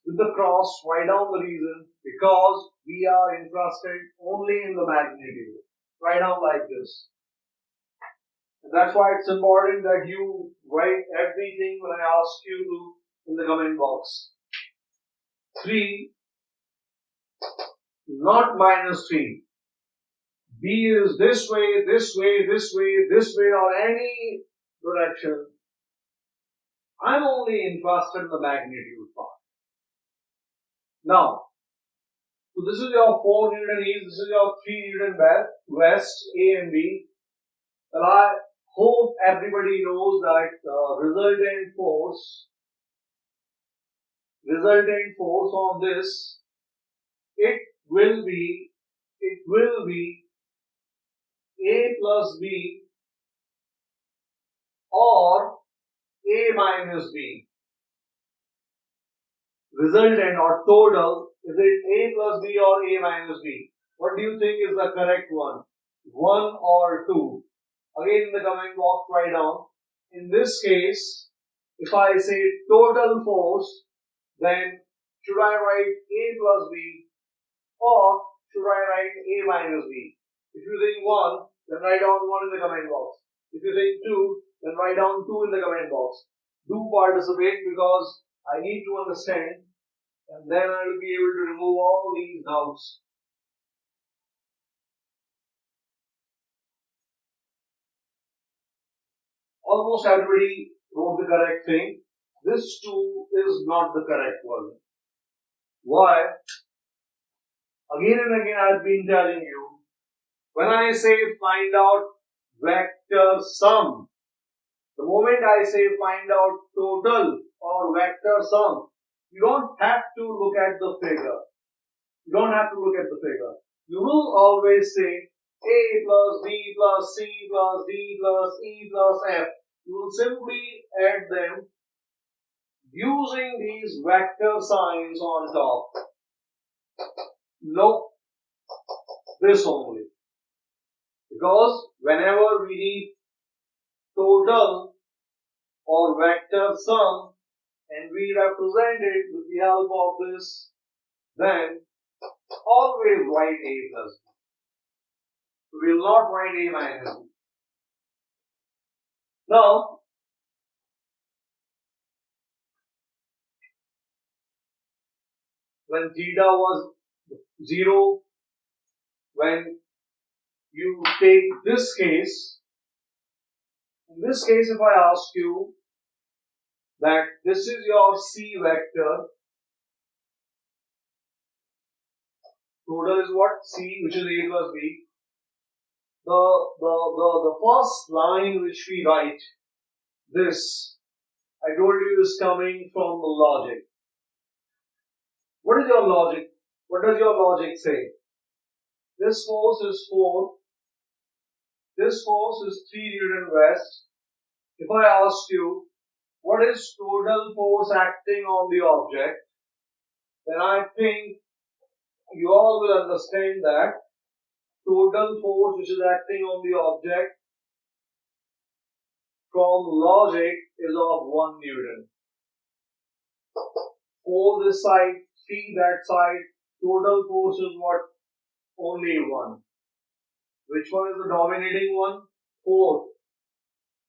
Speaker 1: With the cross, write down the reason. Because we are interested only in the magnitude. Write down like this. And that's why it's important that you write at everything when I ask you to in the comment box. 3, not minus 3. B is this way, this way, this way, this way, or any direction. I'm only interested in the magnitude part. Now, so this is your 4 Newton east, this is your 3 Newton west, A and B. Well, I hope everybody knows that resultant force on this, it will be A plus B or A minus B. Resultant or total, is it A plus B or A minus B? What do you think is the correct one? 1 or 2? Again in the comment box write down. In this case, if I say total force, then should I write A plus B or should I write A minus B? If you think 1, then write down 1 in the comment box. If you think 2, then write down 2 in the comment box. Do participate because I need to understand, and then I will be able to remove all these doubts. Almost everybody wrote the correct thing. This 2 is not the correct one. Why? Again and again I have been telling you, when I say find out vector sum, the moment I say find out total or vector sum, you don't have to look at the figure. You don't have to look at the figure. You will always say A plus B plus C plus D plus E plus F. You will simply add them using these vector signs on top. No, this only. Because whenever we need total or vector sum and we represent it with the help of this, then always write A plus B. We will not write A minus B. Now, when theta was 0, when you take this case, in this case if I ask you that this is your C vector, total is what? C, which is A plus B. The first line which we write, this, I told you is coming from the logic. What is your logic? What does your logic say? This force is 4. This force is 3 Newton west. If I ask you, what is total force acting on the object, then I think you all will understand that total force which is acting on the object from logic is of 1 Newton. 4 this side, 3 that side, total force is what? Only 1. Which one is the dominating one? 4.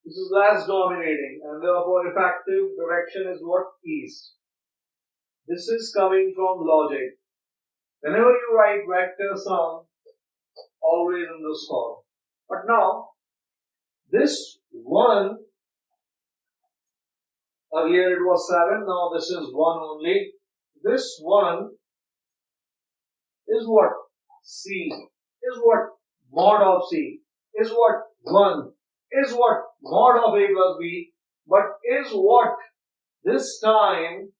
Speaker 1: This is less dominating and therefore effective direction is what? East. This is coming from logic. Whenever you write vector sum, always in this form. But now, this 1, earlier it was 7, now this is 1 only. This 1 is what? C. Is what? Mod of C. Is what? 1. Is what? Mod of A plus B. But is what? This time,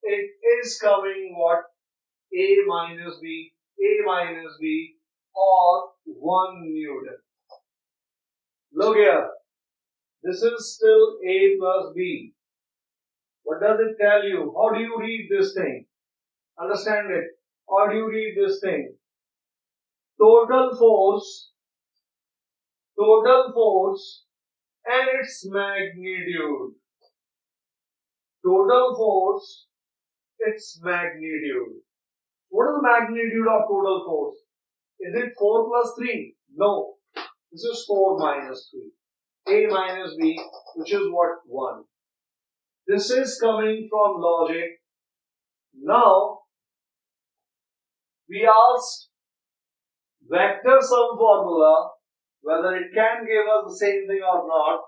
Speaker 1: it is coming what? A minus B, or 1 Newton. Look here. This is still A plus B. What does it tell you? How do you read this thing? Understand it. How do you read this thing? Total force and its magnitude. Total force, its magnitude. What is the magnitude of total force? Is it 4 plus 3? No. This is 4 minus 3. A minus B, which is what? 1. This is coming from logic. Now, we asked vector sum formula whether it can give us the same thing or not.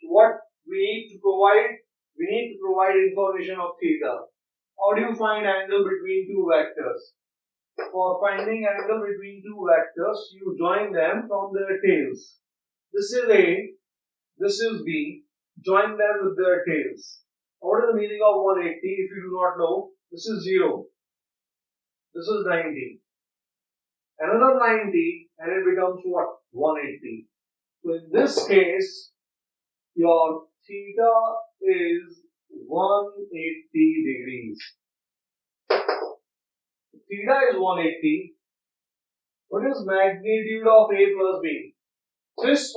Speaker 1: What we need to provide? We need to provide information of theta. How do you find angle between two vectors? For finding angle between two vectors, you join them from their tails. This is A, this is B. Join them with their tails. What is the meaning of 180 if you do not know? This is 0. This is 90. Another 90 and it becomes what? 180. So in this case, your theta is 180 degrees. Theta is 180. What is magnitude of A plus B? This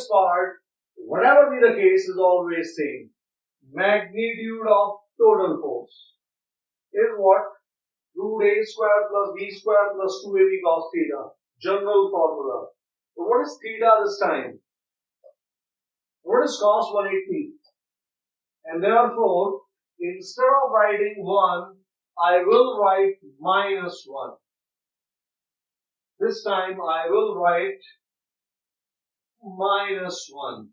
Speaker 1: part, whatever be the case, is always same. Magnitude of total force is what? Root A square plus B square plus 2AB cos theta. General formula. So what is theta this time? What is cos 180? And therefore, instead of writing 1, I will write minus 1. This time I will write minus 1.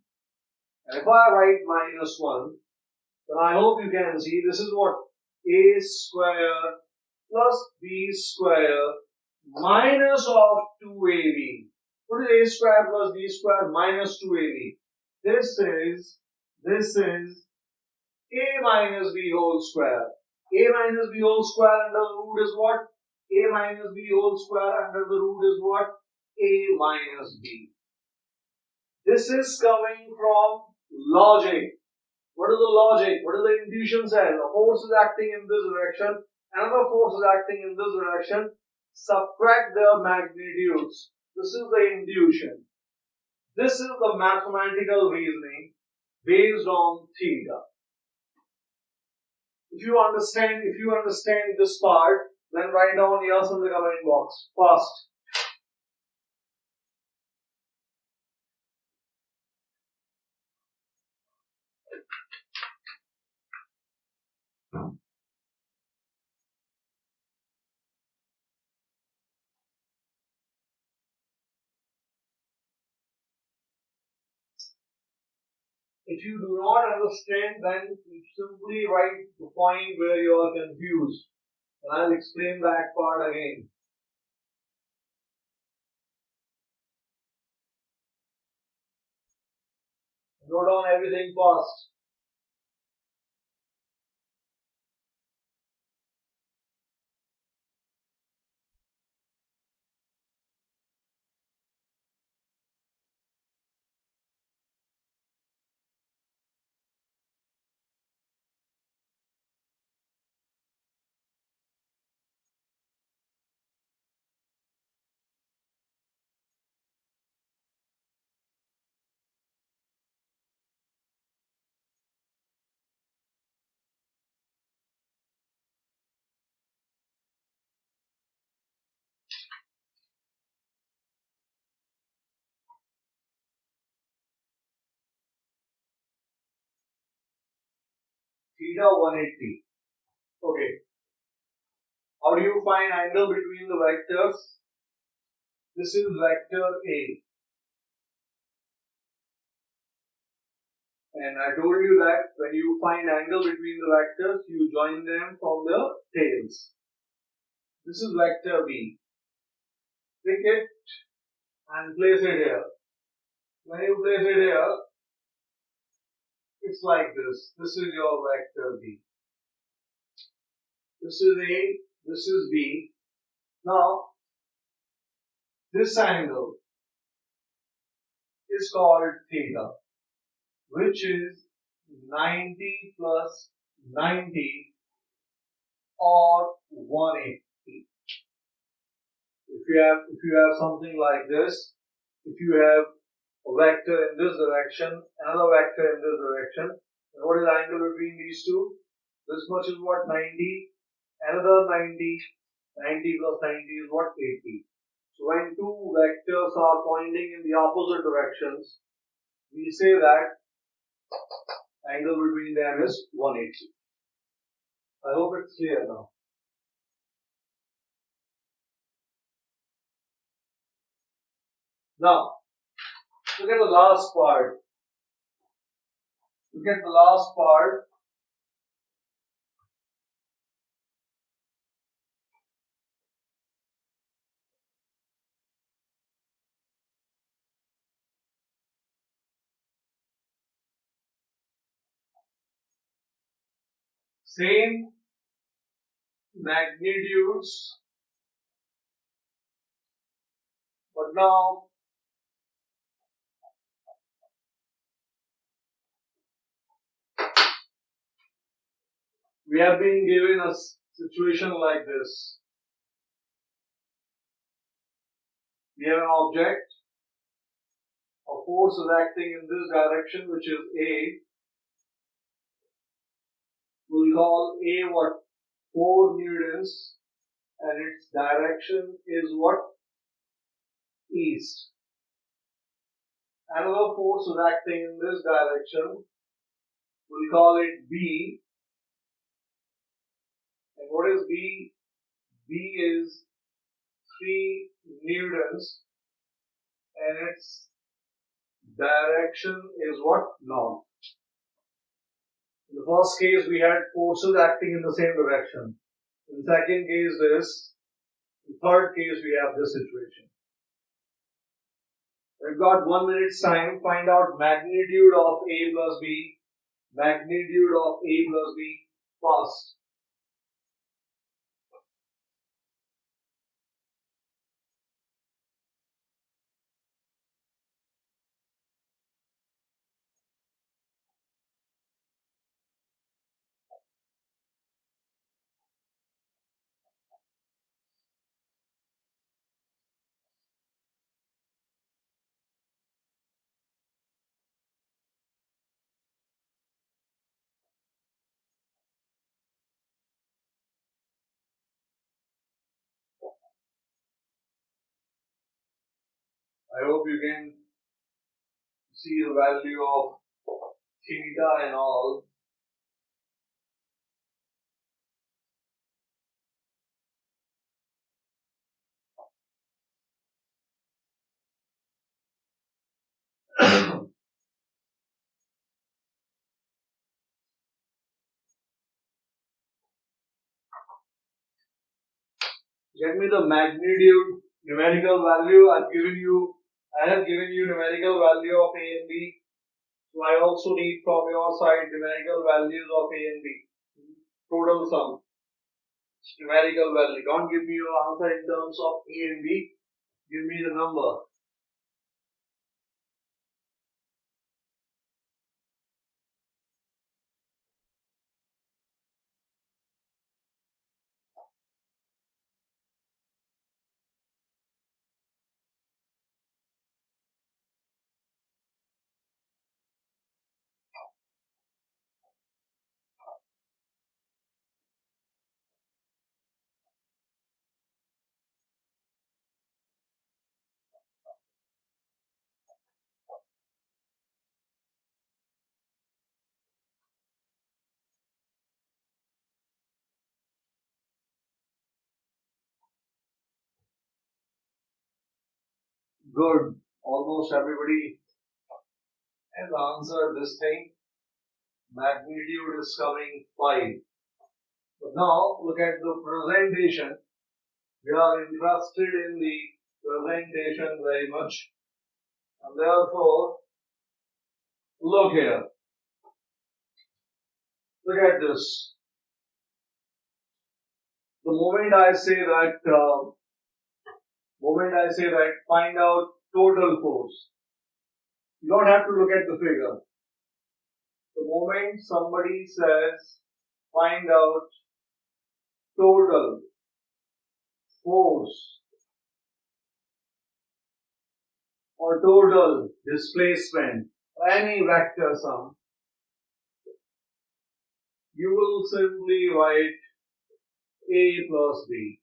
Speaker 1: And if I write minus 1, then I hope you can see this is what? A square plus B square minus of 2AB. What is A square plus B square minus 2AB? This is A minus B whole square. A minus B whole square under the root is what? A minus B whole square under the root is what? A minus B. This is coming from logic. What is the logic? What is the intuition says? A force is acting in this direction, another force is acting in this direction. Subtract their magnitudes. This is the intuition. This is the mathematical reasoning based on theta. If you understand this part, then write down yes in the comment box. Fast. If you do not understand, then you simply write the point where you are confused. And I'll explain that part again. Note down everything fast. Theta 180. Okay. How do you find angle between the vectors? This is vector A. And I told you that when you find angle between the vectors, you join them from the tails. This is vector B. Pick it and place it here. When you place it here, it's like this. This is your vector B. This is A, this is B. Now, this angle is called theta, which is 90 plus 90 or 180. If you have something like this, if you have a vector in this direction, another vector in this direction, then what is the angle between these two? This much is what? 90, another 90, 90 plus 90 is what? 80. So when two vectors are pointing in the opposite directions, we say that angle between them is 180. I hope it's clear now. Now, look at the last part. Look at the last part. Same magnitudes, but now we have been given a situation like this. We have an object, a force is acting in this direction, which is A. We'll call A what? 4 newtons, and its direction is what? East. Another force is acting in this direction. We'll call it B. And what is B? B is 3 newtons, and its direction is what? North. In the first case, we had forces acting in the same direction. In the second case, this. In the third case, we have this situation. We've got 1 minute's time. Find out magnitude of A plus B. Magnitude of A plus B. Fast. I hope you can see the value of theta and all. Get me the magnitude numerical value. I have given you numerical value of A and B. So I also need from your side numerical values of A and B. Total sum. Numerical value. Don't give me your answer in terms of A and B. Give me the number. Good. Almost everybody has answered this thing. Magnitude is coming 5. But now look at the presentation. We are interested in the presentation very much. And therefore, look here. Look at this. The moment I say that find out total force, you don't have to look at the figure. The moment somebody says find out total force or total displacement or any vector sum, you will simply write A plus B.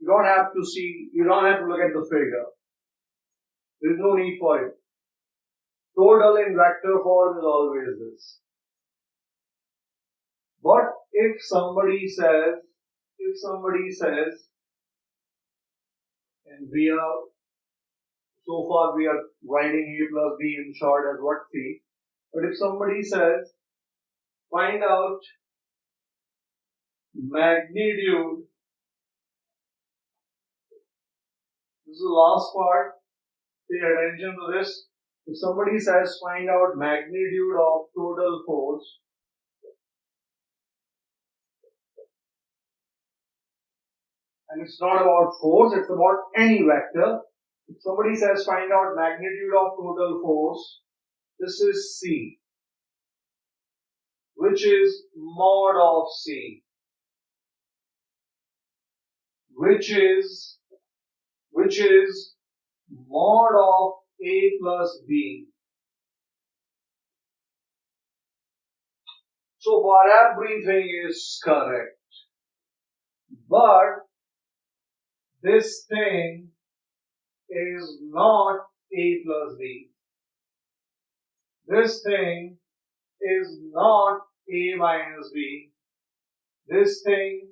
Speaker 1: You don't have to see, you don't have to look at the figure. There is no need for it. Total in vector form is always this. But if somebody says, and so far we are writing A plus B in short as what C. But if somebody says, find out magnitude, this is the last part, pay attention to this. If somebody says, find out magnitude of total force, and it's not about force, it's about any vector. If somebody says, find out magnitude of total force, this is C, which is mod of C, which is mod of A plus B. So far everything is correct. But this thing is not A plus B. This thing is not A minus B. This thing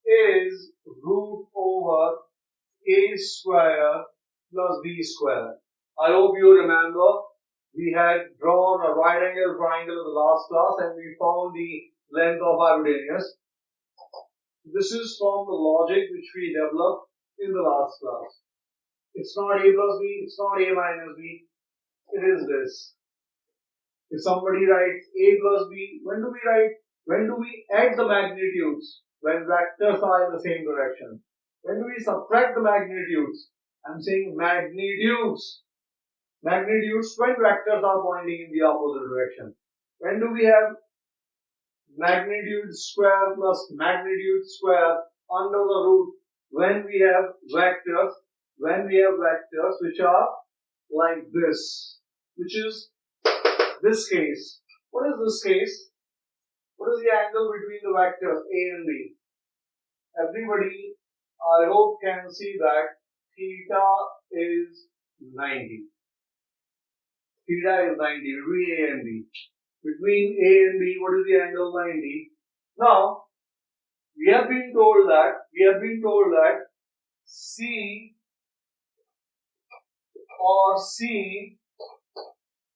Speaker 1: is root over A square plus B square. I hope you remember we had drawn a right angle triangle in the last class and we found the length of hypotenuse. This is from the logic which we developed in the last class. It's not A plus B, it's not A minus B, it is this. If somebody writes A plus B, when do we add the magnitudes? When vectors are in the same direction. When do we subtract the magnitudes? I'm saying magnitudes. Magnitudes when vectors are pointing in the opposite direction. When do we have magnitude square plus magnitude square under the root? When we have vectors which are like this, which is this case. What is this case? What is the angle between the vectors A and B? Everybody, I hope, can see that theta is 90. Theta is 90 between A and B. Between A and B, what is the angle? 90. Now, we have been told that C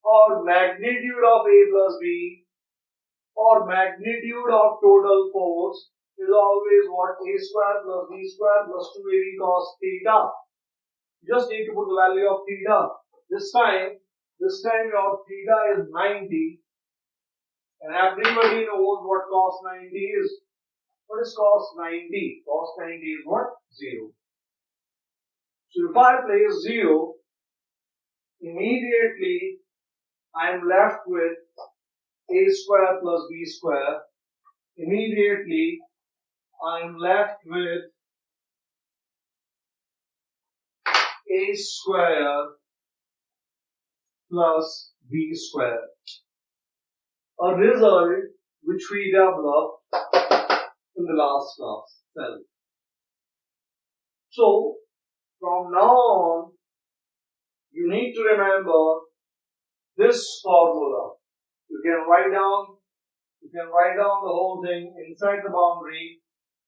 Speaker 1: or magnitude of A plus B or magnitude of total force is always what? A square plus B square plus 2AB cos theta. You just need to put the value of theta. This time your theta is 90 and everybody knows what cos 90 is. What is cos 90? Cos 90 is what? 0. So if I place 0, immediately I am left with A square plus B square. Immediately I am left with A square plus B square. A result which we developed in the last class. So from now on, you need to remember this formula. You can write down the whole thing inside the boundary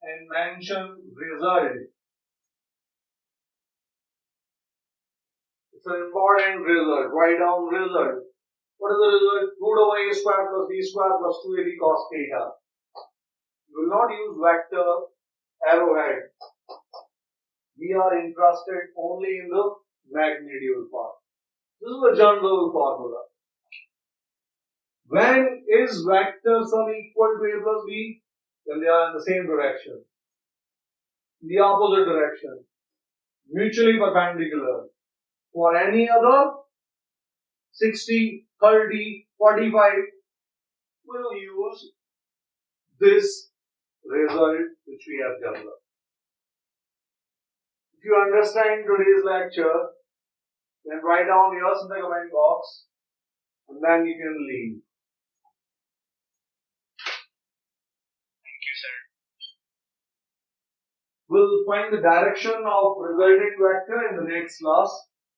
Speaker 1: and mention result. It's an important result. Write down result. What is the result? Root over A square plus B square plus 2AB cos theta. You will not use vector arrowhead. We are interested only in the magnitude part. This is the general formula. When is vector sum equal to A plus B? When they are in the same direction. In the opposite direction. Mutually perpendicular. For any other, 60, 30, 45, we'll use this result which we have developed. If you understand today's lecture, then write down yours in the comment box and then you can leave.
Speaker 2: Thank you, sir.
Speaker 1: We'll find the direction of resultant vector in the next class.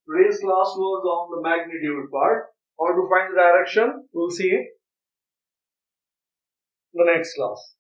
Speaker 1: Today's class was on the magnitude part. How to find the direction, we'll see in the next class.